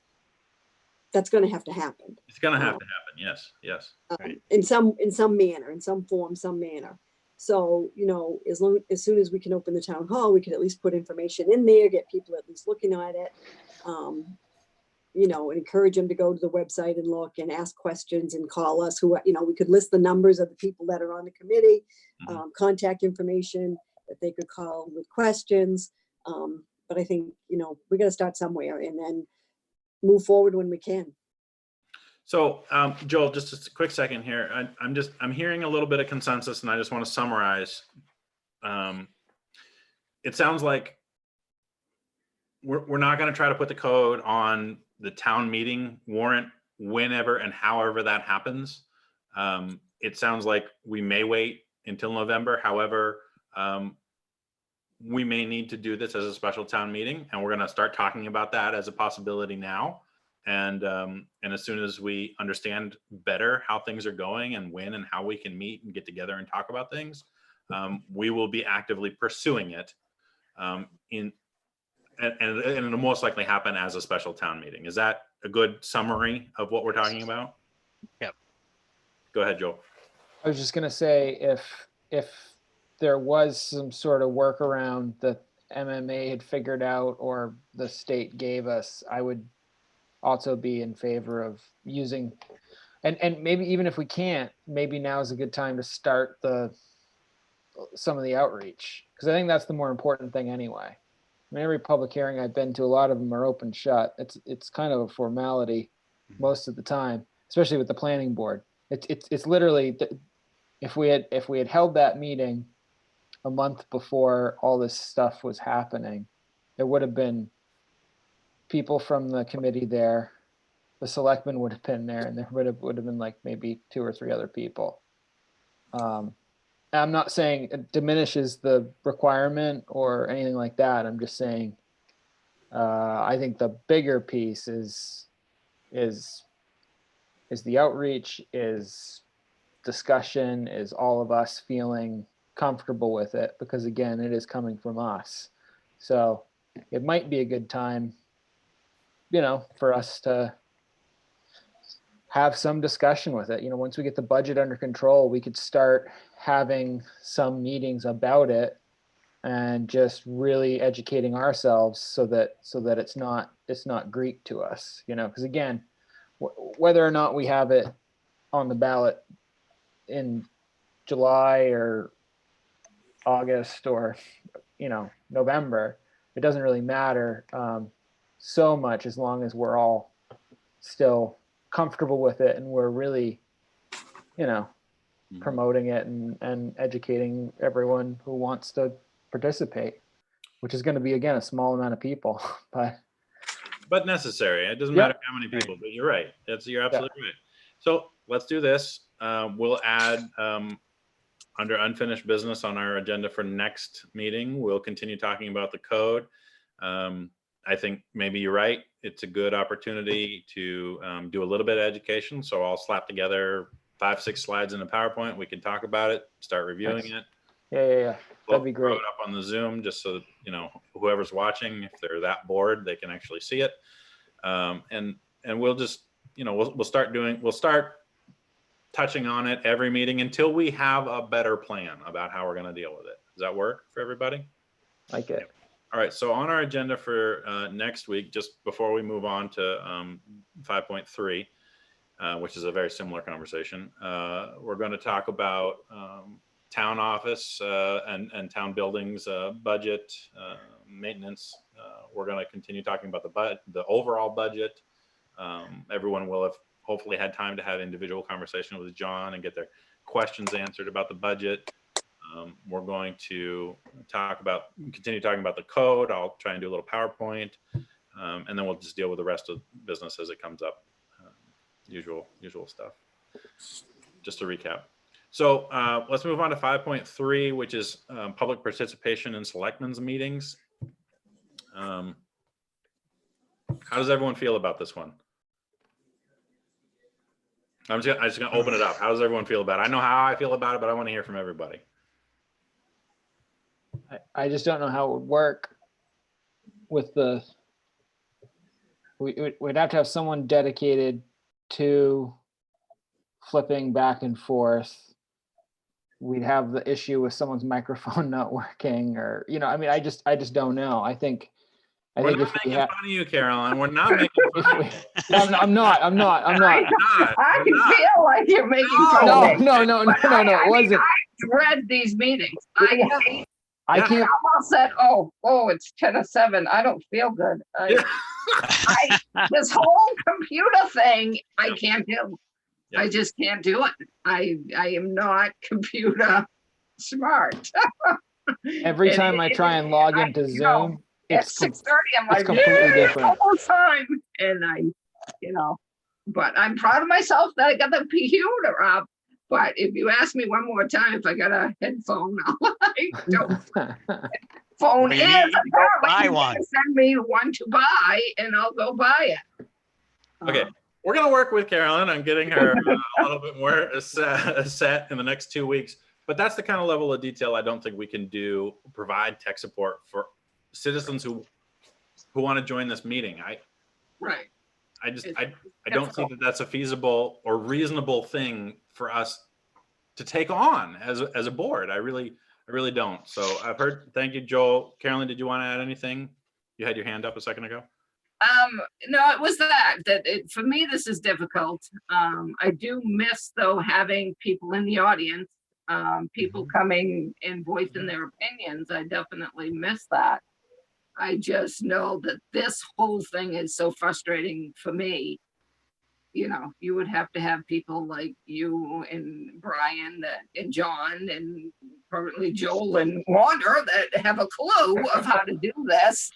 that's going to have to happen. It's going to have to happen. Yes. Yes. Right. In some manner, in some form, some manner. So, you know, as soon as we can open the town hall, we could at least put information in there, get people at least looking at it. You know, and encourage them to go to the website and look and ask questions and call us who, you know, we could list the numbers of the people that are on the committee, contact information that they could call with questions. But I think, you know, we got to start somewhere and then move forward when we can. So, Joel, just a quick second here. I'm hearing a little bit of consensus, and I just want to summarize. It sounds like we're not going to try to put the code on the town meeting warrant whenever and however that happens. It sounds like we may wait until November. However, we may need to do this as a special town meeting, and we're going to start talking about that as a possibility now. And as soon as we understand better how things are going and when and how we can meet and get together and talk about things, we will be actively pursuing it. And it'll most likely happen as a special town meeting. Is that a good summary of what we're talking about? Yep. Go ahead, Joel. I was just gonna say, if there was some sort of workaround that MMA had figured out or the state gave us, I would also be in favor of using, and maybe even if we can't, maybe now is a good time to start some of the outreach, because I think that's the more important thing anyway. I mean, every public hearing I've been to, a lot of them are open shut. It's kind of a formality most of the time, especially with the planning board. It's literally, if we had held that meeting a month before all this stuff was happening, there would have been people from the committee there, the selectmen would have been there, and there would have been like maybe 2 or 3 other people. I'm not saying it diminishes the requirement or anything like that. I'm just saying, I think the bigger piece is the outreach, is discussion, is all of us feeling comfortable with it, because again, it is coming from us. So it might be a good time, you know, for us to have some discussion with it. You know, once we get the budget under control, we could start having some meetings about it and just really educating ourselves so that it's not Greek to us, you know, because again, whether or not we have it on the ballot in July or August or, you know, November, it doesn't really matter so much, as long as we're all still comfortable with it and we're really, you know, promoting it and educating everyone who wants to participate, which is going to be, again, a small amount of people, But necessary. It doesn't matter how many people, but you're right. You're absolutely right. So let's do this. We'll add under unfinished business on our agenda for next meeting. We'll continue talking about the code. I think maybe you're right. It's a good opportunity to do a little bit of education. So I'll slap together 5-6 slides in a PowerPoint. We can talk about it, start reviewing it. Yeah. That'd be great. Throw it up on the Zoom just so that, you know, whoever's watching, if they're that bored, they can actually see it. And we'll just, you know, we'll start touching on it every meeting until we have a better plan about how we're going to deal with it. Does that work for everybody? Like it. All right. So on our agenda for next week, just before we move on to 5.3, which is a very similar conversation, we're going to talk about town office and town buildings budget maintenance. We're going to continue talking about the overall budget. Everyone will have hopefully had time to have individual conversation with John and get their questions answered about the budget. We're going to continue talking about the code. I'll try and do a little PowerPoint, and then we'll just deal with the rest of business as it comes up. Usual stuff. Just to recap. So let's move on to 5.3, which is public participation in selectmen's meetings. How does everyone feel about this one? I'm just gonna open it up. How does everyone feel about it? I know how I feel about it, but I want to hear from everybody. I just don't know how it would work with we'd have to have someone dedicated to flipping back and forth. We'd have the issue with someone's microphone not working, or, I mean, I just don't know. I think We're not if we making had, fun of you, Carolyn. We're not making fun of you. I'm not. I feel like you're making fun No, of me. it wasn't. I dread these meetings. I I can't. almost said, oh, it's 10:07. I don't feel good. This whole computer thing, I can't do. Yep. I just can't do it. I am not computer smart. Every time I try and log into Zoom, at it's 6:30, I'm it's like, completely different. almost time. And but I'm proud of myself that I got the computer up. But if you ask me one more time if I got a headphone, I don't. Phone Well, is you need to go buy apparently one. send me one to buy, and I'll go buy it. Okay, we're gonna work with Carolyn on getting her a little bit more set in the next 2 weeks. But that's the kind of level of detail I don't think we can provide tech support for citizens who want to join this meeting. Right. I don't think that that's a feasible or reasonable thing for us to take on as a board. I really don't. So I've heard. Thank you, Joel. Carolyn, did you want to add anything? You had your hand up a second ago. No, it was for me, this is difficult. I do miss though having people in the audience, people coming and voicing their opinions. I definitely miss that. I just know that this whole thing is so frustrating for me. You would have to have people like you and Brian and John and probably Joel and Wander that have a clue of how to do this,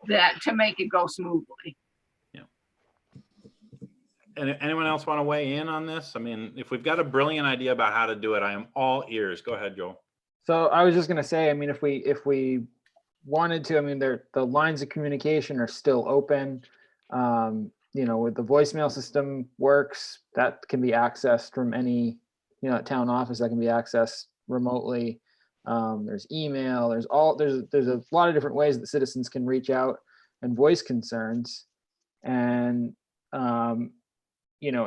that to make it go smoothly. Yeah. And anyone else want to weigh in on this? I mean, if we've got a brilliant idea about how to do it, I am all ears. Go ahead, Joel. So I was just going to say, I mean, if we wanted to, I mean, the lines of communication are still open. With the voicemail system works, that can be accessed from any, town office, that can be accessed remotely. There's email, there's a lot of different ways that citizens can reach out and voice concerns. And,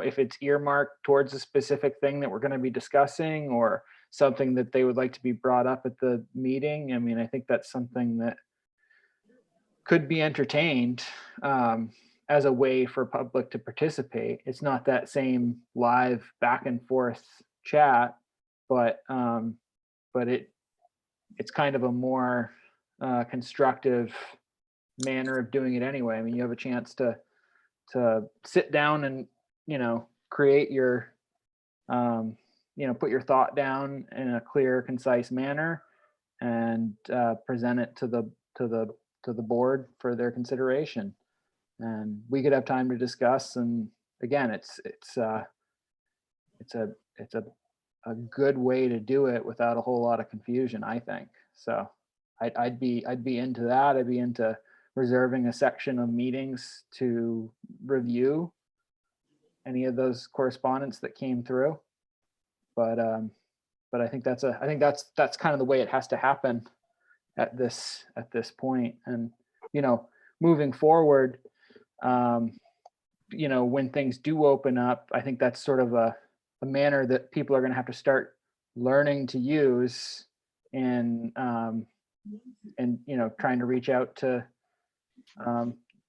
if it's earmarked towards a specific thing that we're going to be discussing or something that they would like to be brought up at the meeting, I mean, I think that's something that could be entertained as a way for public to participate. It's not that same live back and forth chat, but it's kind of a more constructive manner of doing it anyway. I mean, you have a chance to sit down and create your put your thought down in a clear, concise manner and present it to the board for their consideration. And we could have time to discuss. And again, it's a good way to do it without a whole lot of confusion, I think. So I'd be into that. I'd be into reserving a section of meetings to review any of those correspondence that came through. But I think that's kind of the way it has to happen at this point. And moving forward, when things do open up, I think that's sort of a manner that people are going to have to start learning to use and trying to reach out to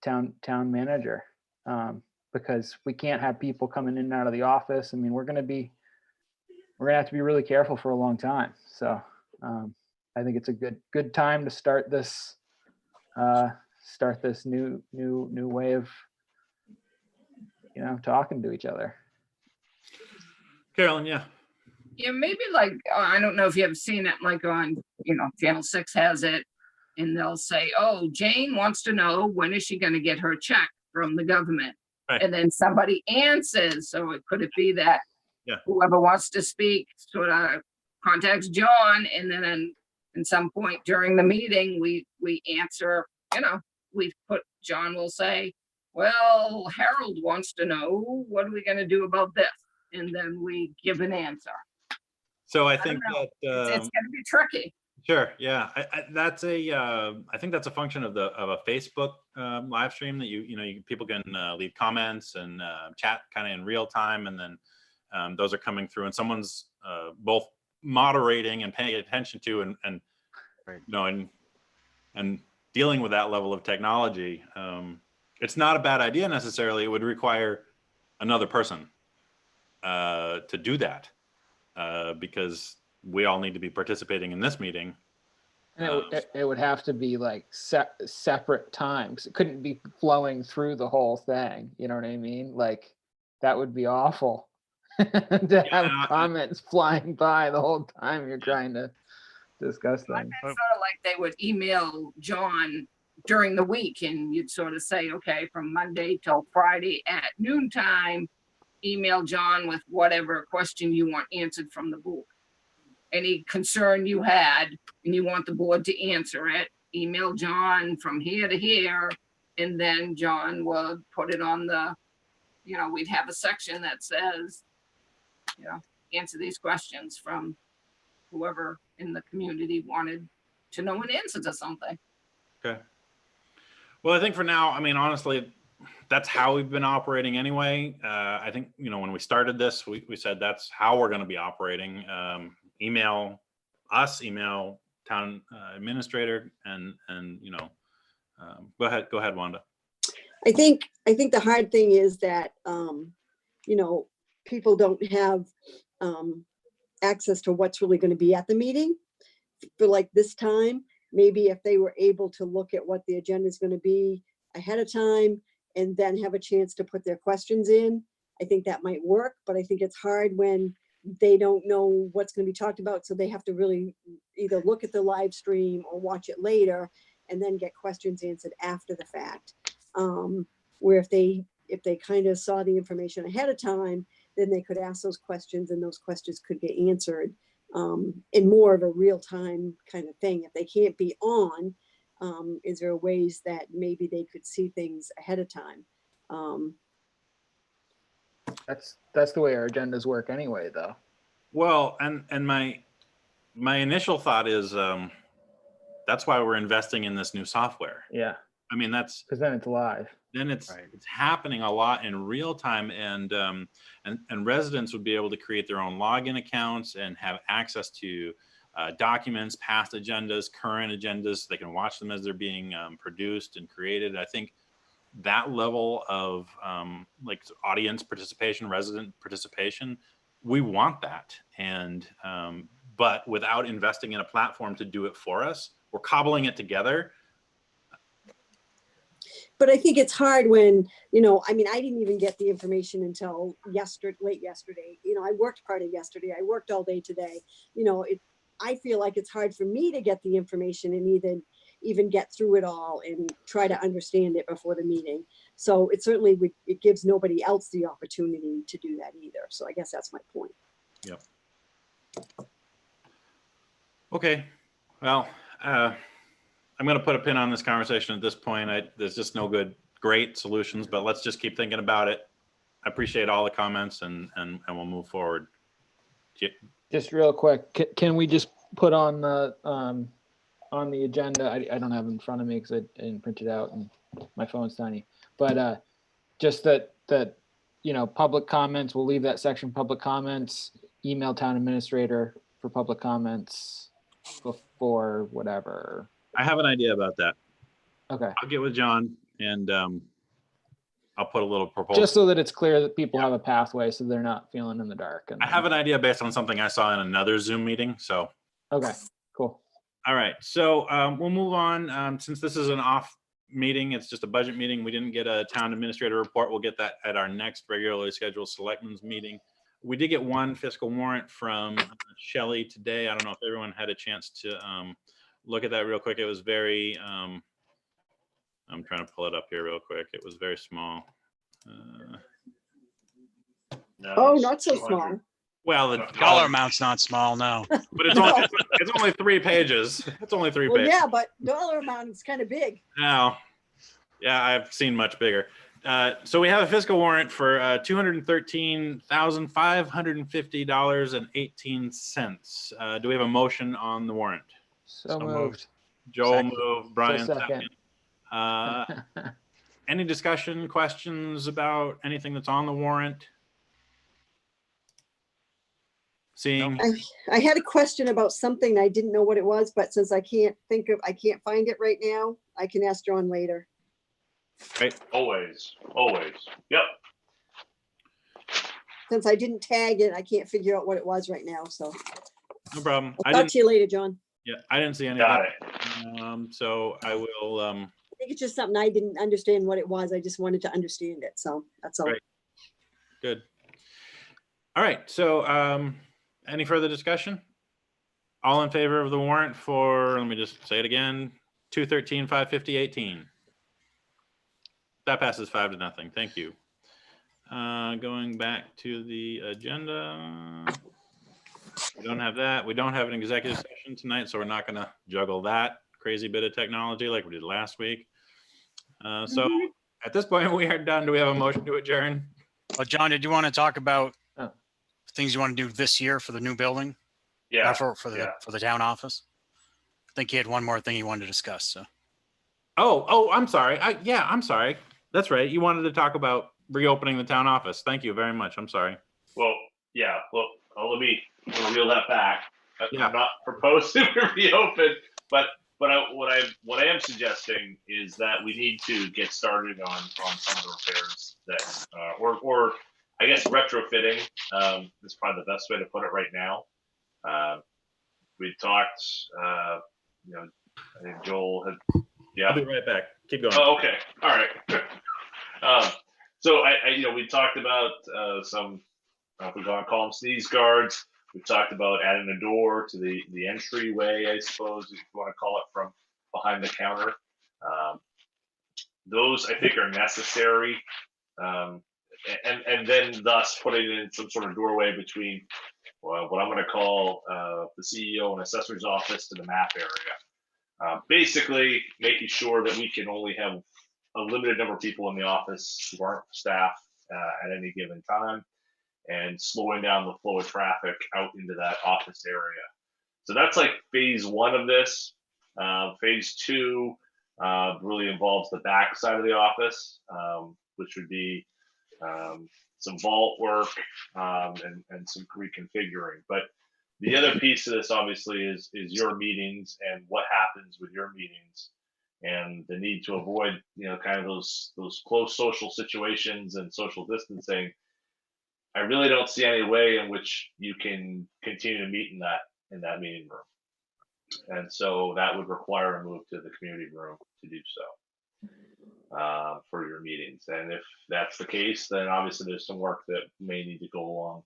town manager, because we can't have people coming in and out of the office. I mean, we're going to have to be really careful for a long time. So I think it's a good time to start this new way of talking to each other. Carolyn, yeah. Yeah, maybe like, I don't know if you have seen it, like on, Channel 6 has it. And they'll say, oh, Jane wants to know, when is she gonna get her check from the government? Right. And then somebody answers, so could it be that Yeah. whoever wants to speak sort of contacts John, and then at some point during the meeting, we answer, John will say, well, Harold wants to know, what are we gonna do about this? And then we give an answer. So I don't think know. that It's gonna be tricky. sure, yeah, that's I think that's a function of a Facebook live stream that people can leave comments and chat kind of in real time, and then those are coming through, and someone's both moderating and paying attention to, and Right. and dealing with that level of technology. It's not a bad idea necessarily. It would require another person to do that because we all need to be participating in this meeting. And it would have to be like separate times. It couldn't be flowing through the whole thing. You know what I mean? Like that would be awful to have comments flying by the whole time you're trying to discuss things. Sort of like they would email John during the week, and you'd sort of say, okay, from Monday till Friday at noontime, email John with whatever question you want answered from the board. Any concern you had and you want the board to answer it, email John from here to here, and then John would put it on the, we'd have a section that says, answer these questions from whoever in the community wanted to know an answer to something. Okay. Well, I think for now, I mean, honestly, that's how we've been operating anyway. I think, when we started this, we said that's how we're going to be operating. Email us, email town administrator, and go ahead, Wanda. I think the hard thing is that, people don't have access to what's really going to be at the meeting for like this time. Maybe if they were able to look at what the agenda is going to be ahead of time and then have a chance to put their questions in, I think that might work. But I think it's hard when they don't know what's going to be talked about. So they have to really either look at the live stream or watch it later and then get questions answered after the fact. Where if they kind of saw the information ahead of time, then they could ask those questions and those questions could get answered in more of a real time kind of thing. If they can't be on, is there ways that maybe they could see things ahead of time? That's the way our agendas work anyway, though. Well, and my initial thought is that's why we're investing in this new software. Yeah. I mean, that's because then it's live. Then it's Right. it's happening a lot in real time, and residents would be able to create their own login accounts and have access to documents, past agendas, current agendas. They can watch them as they're being produced and created. I think that level of like audience participation, resident participation, we want that. And but without investing in a platform to do it for us, we're cobbling it together. But I think it's hard when, I mean, I didn't even get the information until late yesterday. I worked part of yesterday. I worked all day today. I feel like it's hard for me to get the information and even get through it all and try to understand it before the meeting. So it certainly it gives nobody else the opportunity to do that either. So I guess that's my point. Yep. Okay. Well, I'm going to put a pin on this conversation at this point. There's just no great solutions, but let's just keep thinking about it. I appreciate all the comments, and we'll move forward. Just real quick, can we just put on the agenda? I don't have it in front of me because I didn't print it out and my phone's tiny. But just that public comments. We'll leave that section public comments. Email town administrator for public comments before whatever. I have an idea about that. Okay. I'll get with John and I'll put a little proposal. Just so that it's clear that people have a pathway so they're not feeling in the dark. I have an idea based on something I saw in another Zoom meeting. So. Okay, cool. All right. So we'll move on. Since this is an off meeting, it's just a budget meeting. We didn't get a town administrator report. We'll get that at our next regularly scheduled selectmen's meeting. we did get one fiscal warrant from Shelley today. I don't know if everyone had a chance to look at that real quick. It was very, I'm trying to pull it up here real quick. It was very small. No, Oh, it's not so 200. small. Well, the Dollar amount's not small, no. but it's only 3 pages. It's only 3 Well, pages. yeah, but dollar amount is kind of big. Now, yeah, I've seen much bigger. So we have a fiscal warrant for $213,550.18. Do we have a motion on the warrant? So moved. Joel Second. moved, Brian second. second. Any discussion, questions about anything that's on the warrant? Seeing, I had a question about something. I didn't know what it was, but since I can't find it right now, I can ask John later. right? Always. Yep. Since I didn't tag it, I can't figure out what it was right now, so No problem. I'll talk to you later, John. Yeah, I didn't see anything. Got it. So I will, I think it's just something I didn't understand what it was. I just wanted to understand it, so that's all. Right. Good. All right, so any further discussion? All in favor of the warrant for, let me just say it again, 213,550.18. That passes 5-0. Thank you. Going back to the agenda. We don't have that. We don't have an executive session tonight, so we're not gonna juggle that crazy bit of technology like we did last week. So at this point, we are done. Do we have a motion to adjourn? Well, John, did you want to talk about Oh. things you want to do this year for the new building? Yeah. For yeah. the town office? I think he had one more thing he wanted to discuss, so. Oh, I'm sorry. I'm sorry. That's right. You wanted to talk about reopening the town office. Thank you very much. I'm sorry. Well, yeah. Well, let me reel that back. Yeah. I'm not proposing to reopen, but what I am suggesting is that we need to get started on some of the repairs that, or I guess retrofitting is probably the best way to put it right now. We talked, I think Joel had, yeah. I'll be right back. Keep going. Oh, okay. All right. So we talked about some, if we're going to call them sneeze guards. We talked about adding a door to the entryway, I suppose, if you want to call it, from behind the counter. Those I think are necessary. And then thus putting in some sort of doorway between what I'm going to call the CEO and assessor's office to the map area. Basically making sure that we can only have a limited number of people in the office who aren't staff at any given time, and slowing down the flow of traffic out into that office area. So that's like phase 1 of this. Phase 2 really involves the back side of the office, which would be some vault work and some reconfiguring. But the other piece of this obviously is your meetings and what happens with your meetings, and the need to avoid kind of those close social situations and social distancing. I really don't see any way in which you can continue to meet in that meeting room, and so that would require a move to the community room to do so for your meetings. And if that's the case, then obviously there's some work that may need to go along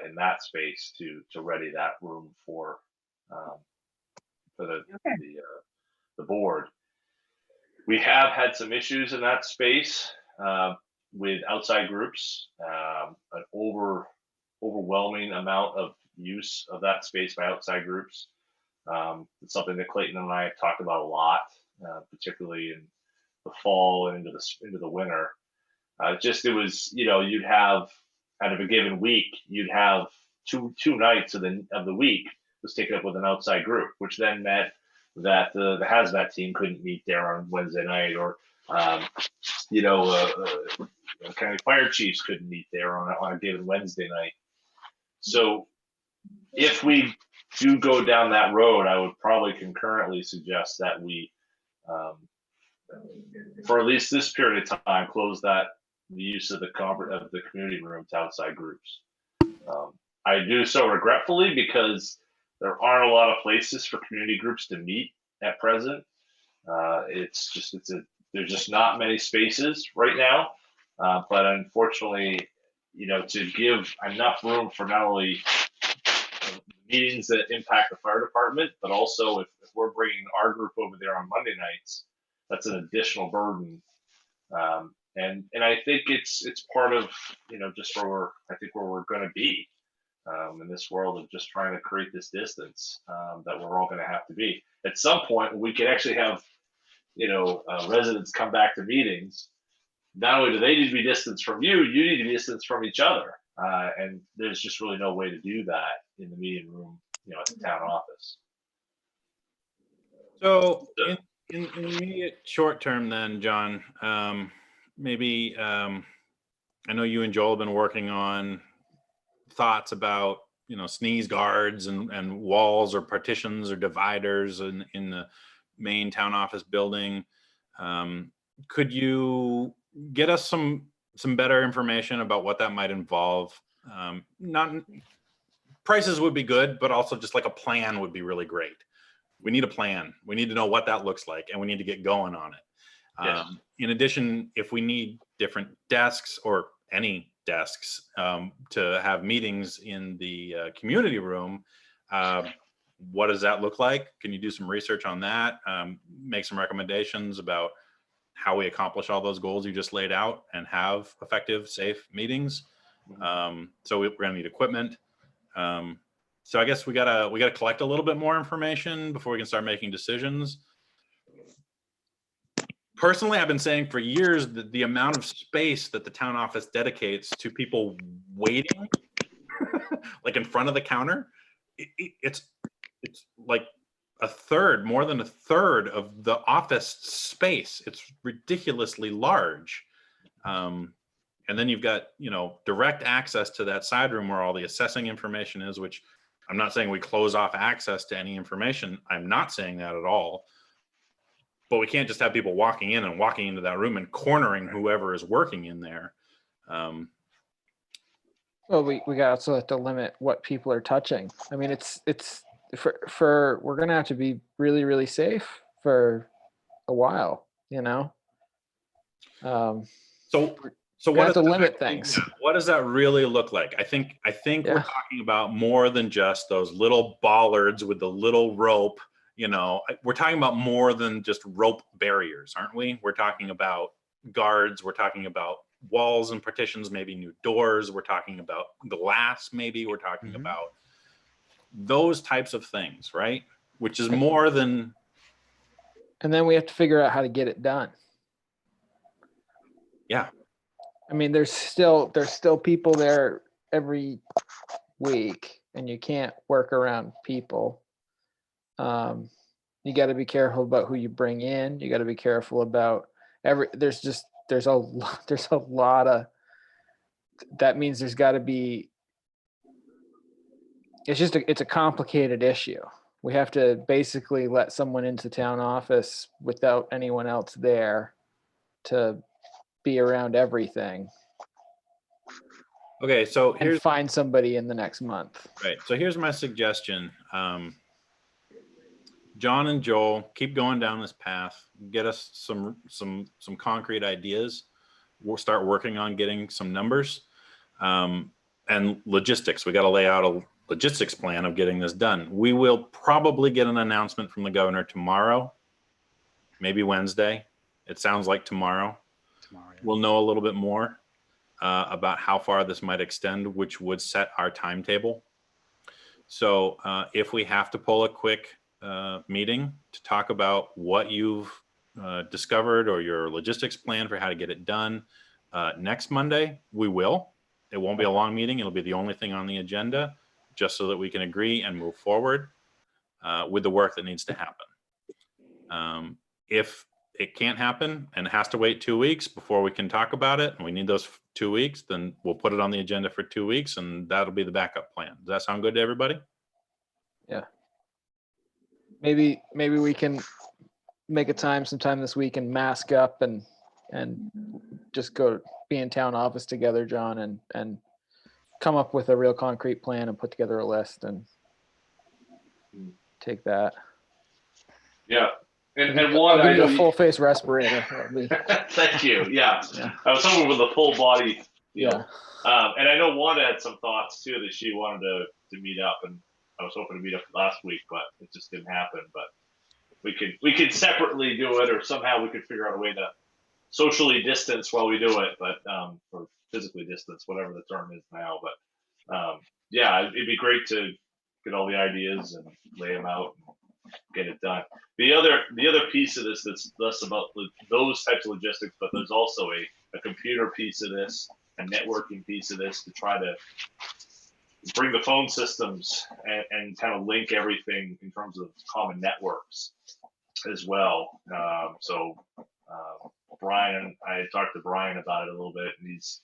in that space to ready that room for the board. We have had some issues in that space with outside groups, an overwhelming amount of use of that space by outside groups. It's something that Clayton and I have talked about a lot, particularly in the fall and into the winter. It was, you'd have out of a given week, you'd have two nights of the week was taken up with an outside group, which then meant that the hazmat team couldn't meet there on Wednesday night, or county fire chiefs couldn't meet there on a given Wednesday night. So if we do go down that road, I would probably concurrently suggest that we, for at least this period of time, close the use of the community room to outside groups. I do so regretfully because there aren't a lot of places for community groups to meet at present. There's just not many spaces right now. But unfortunately, to give enough room for not only meetings that impact the fire department, but also if we're bringing our group over there on Monday nights, that's an additional burden. And I think it's part of just where we're going to be in this world of just trying to create this distance that we're all going to have to be. At some point, we can actually have residents come back to meetings. Not only do they need to be distanced from you, you need to be distanced from each other. And there's just really no way to do that in the meeting room, at the town office. So in the immediate short term then, John, maybe I know you and Joel have been working on thoughts about, sneeze guards and walls or partitions or dividers in the main town office building. Could you get us some better information about what that might involve? Not prices would be good, but also just like a plan would be really great. We need a plan. We need to know what that looks like, and we need to get going on it. Yes. In addition, if we need different desks or any desks to have meetings in the community room, what does that look like? Can you do some research on that? Make some recommendations about how we accomplish all those goals you just laid out and have effective, safe meetings. So we're going to need equipment. So I guess we gotta collect a little bit more information before we can start making decisions. Personally, I've been saying for years that the amount of space that the town office dedicates to people waiting, like in front of the counter, it's like more than a third of the office space. It's ridiculously large. And then you've got, direct access to that side room where all the assessing information is, which I'm not saying we close off access to any information. I'm not saying that at all. But we can't just have people walking in and walking into that room and cornering whoever is working in there. Well, we also have to limit what people are touching. I mean, it's for we're gonna have to be really, really safe for a while, So we what have to does that limit actually- things. What does that really look like? I think Yeah. we're talking about more than just those little bollards with the little rope. We're talking about more than just rope barriers, aren't we? We're talking about guards. We're talking about walls and partitions, maybe new doors. We're talking about glass, maybe. We're talking about those types of things, right? Which is more than. And then we have to figure out how to get it done. Yeah. I mean, there's still people there every week, and you can't work around people. You got to be careful about who you bring in. You got to be careful about there's a lot of, that means there's got to be, it's a complicated issue. We have to basically let someone into town office without anyone else there to be around everything. Okay, so and find somebody in the next month. Right. So here's my suggestion. John and Joel, keep going down this path. Get us some concrete ideas. We'll start working on getting some numbers and logistics. We got to lay out a logistics plan of getting this done. We will probably get an announcement from the governor tomorrow, maybe Wednesday. It sounds like tomorrow. Yeah. We'll know a little bit more about how far this might extend, which would set our timetable. So if we have to pull a quick meeting to talk about what you've discovered or your logistics plan for how to get it done next Monday, we will. It won't be a long meeting. It'll be the only thing on the agenda, just so that we can agree and move forward with the work that needs to happen. If it can't happen and it has to wait 2 weeks before we can talk about it, and we need those 2 weeks, then we'll put it on the agenda for 2 weeks, and that'll be the backup plan. Does that sound good to everybody? Yeah. Maybe we can make a time sometime this week and mask up and just go be in town office together, John, and come up with a real concrete plan and put together a list and take that. Yeah. And one, I'll I give you know a full face respirator. Thank you. Yeah. Yeah. I was hoping with a full body deal. Yeah. And I know Wanda had some thoughts too that she wanted to meet up, and I was hoping to meet up last week, but it just didn't happen. But we could separately do it, or somehow we could figure out a way to socially distance while we do it, but or physically distance, whatever the term is now. But yeah, it'd be great to get all the ideas and lay them out and get it done. The other piece of this that's less about those types of logistics, but there's also a computer piece of this, a networking piece of this to try to bring the phone systems and kind of link everything in terms of common networks as well. Brian, I talked to Brian about it a little bit, and he's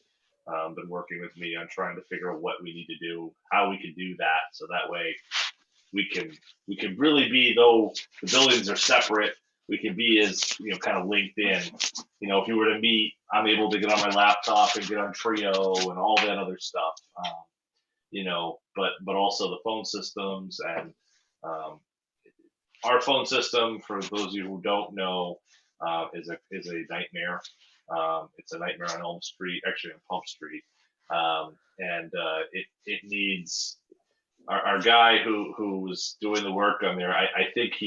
been working with me on trying to figure out what we need to do, how we can do that, so that way we can really be, though the buildings are separate, we can be as kind of linked in. If you were to meet, I'm able to get on my laptop and get on Trio and all that other stuff. But also the phone systems and our phone system, for those of you who don't know, is a nightmare. It's a nightmare on Elm Street, actually on Pump Street, and it needs our guy who was doing the work on there. I think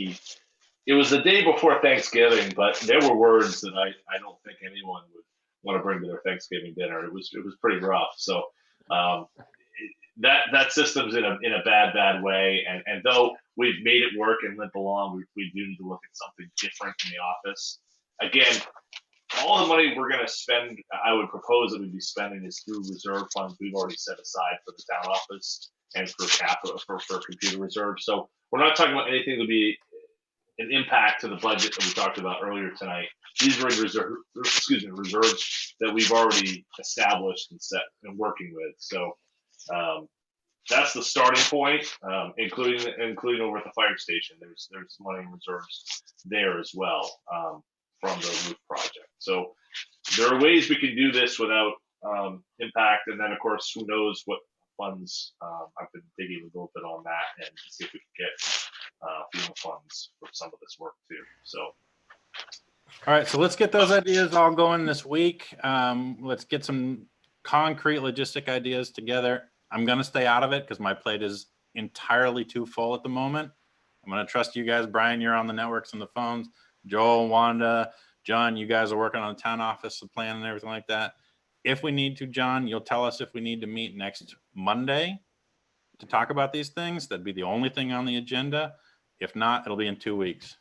it was the day before Thanksgiving, but there were words that I don't think anyone would want to bring to their Thanksgiving dinner. It was pretty rough. So that system's in a bad way, and though we've made it work and limp along, we do need to look at something different in the office. Again, all the money we're going to spend, I would propose that we'd be spending is through reserve funds we've already set aside for the town office and for capital for computer reserve. So we're not talking about anything to be an impact to the budget that we talked about earlier tonight. These are reserves that we've already established and set and working with. So that's the starting point, including over at the fire station. There's money in reserves there as well from the roof project. So there are ways we can do this without impact, and then of course, who knows what funds. I've been digging a little bit on that and see if we can get FEMA funds for some of this work too. So. All right, so let's get those ideas all going this week. Let's get some concrete logistic ideas together. I'm going to stay out of it because my plate is entirely too full at the moment. I'm going to trust you guys. Brian, you're on the networks and the phones. Joel, Wanda, John, you guys are working on the town office, the plan and everything like that. If we need to, John, you'll tell us if we need to meet next Monday to talk about these things. That'd be the only thing on the agenda. If not, it'll be in 2 weeks.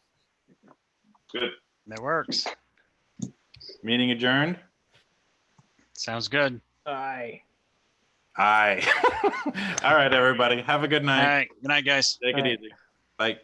Good. That works. Meeting adjourned. Sounds good. Aye. Aye. All right, everybody. Have a good All night. right. Good night, guys. Take it All right. easy. Bye.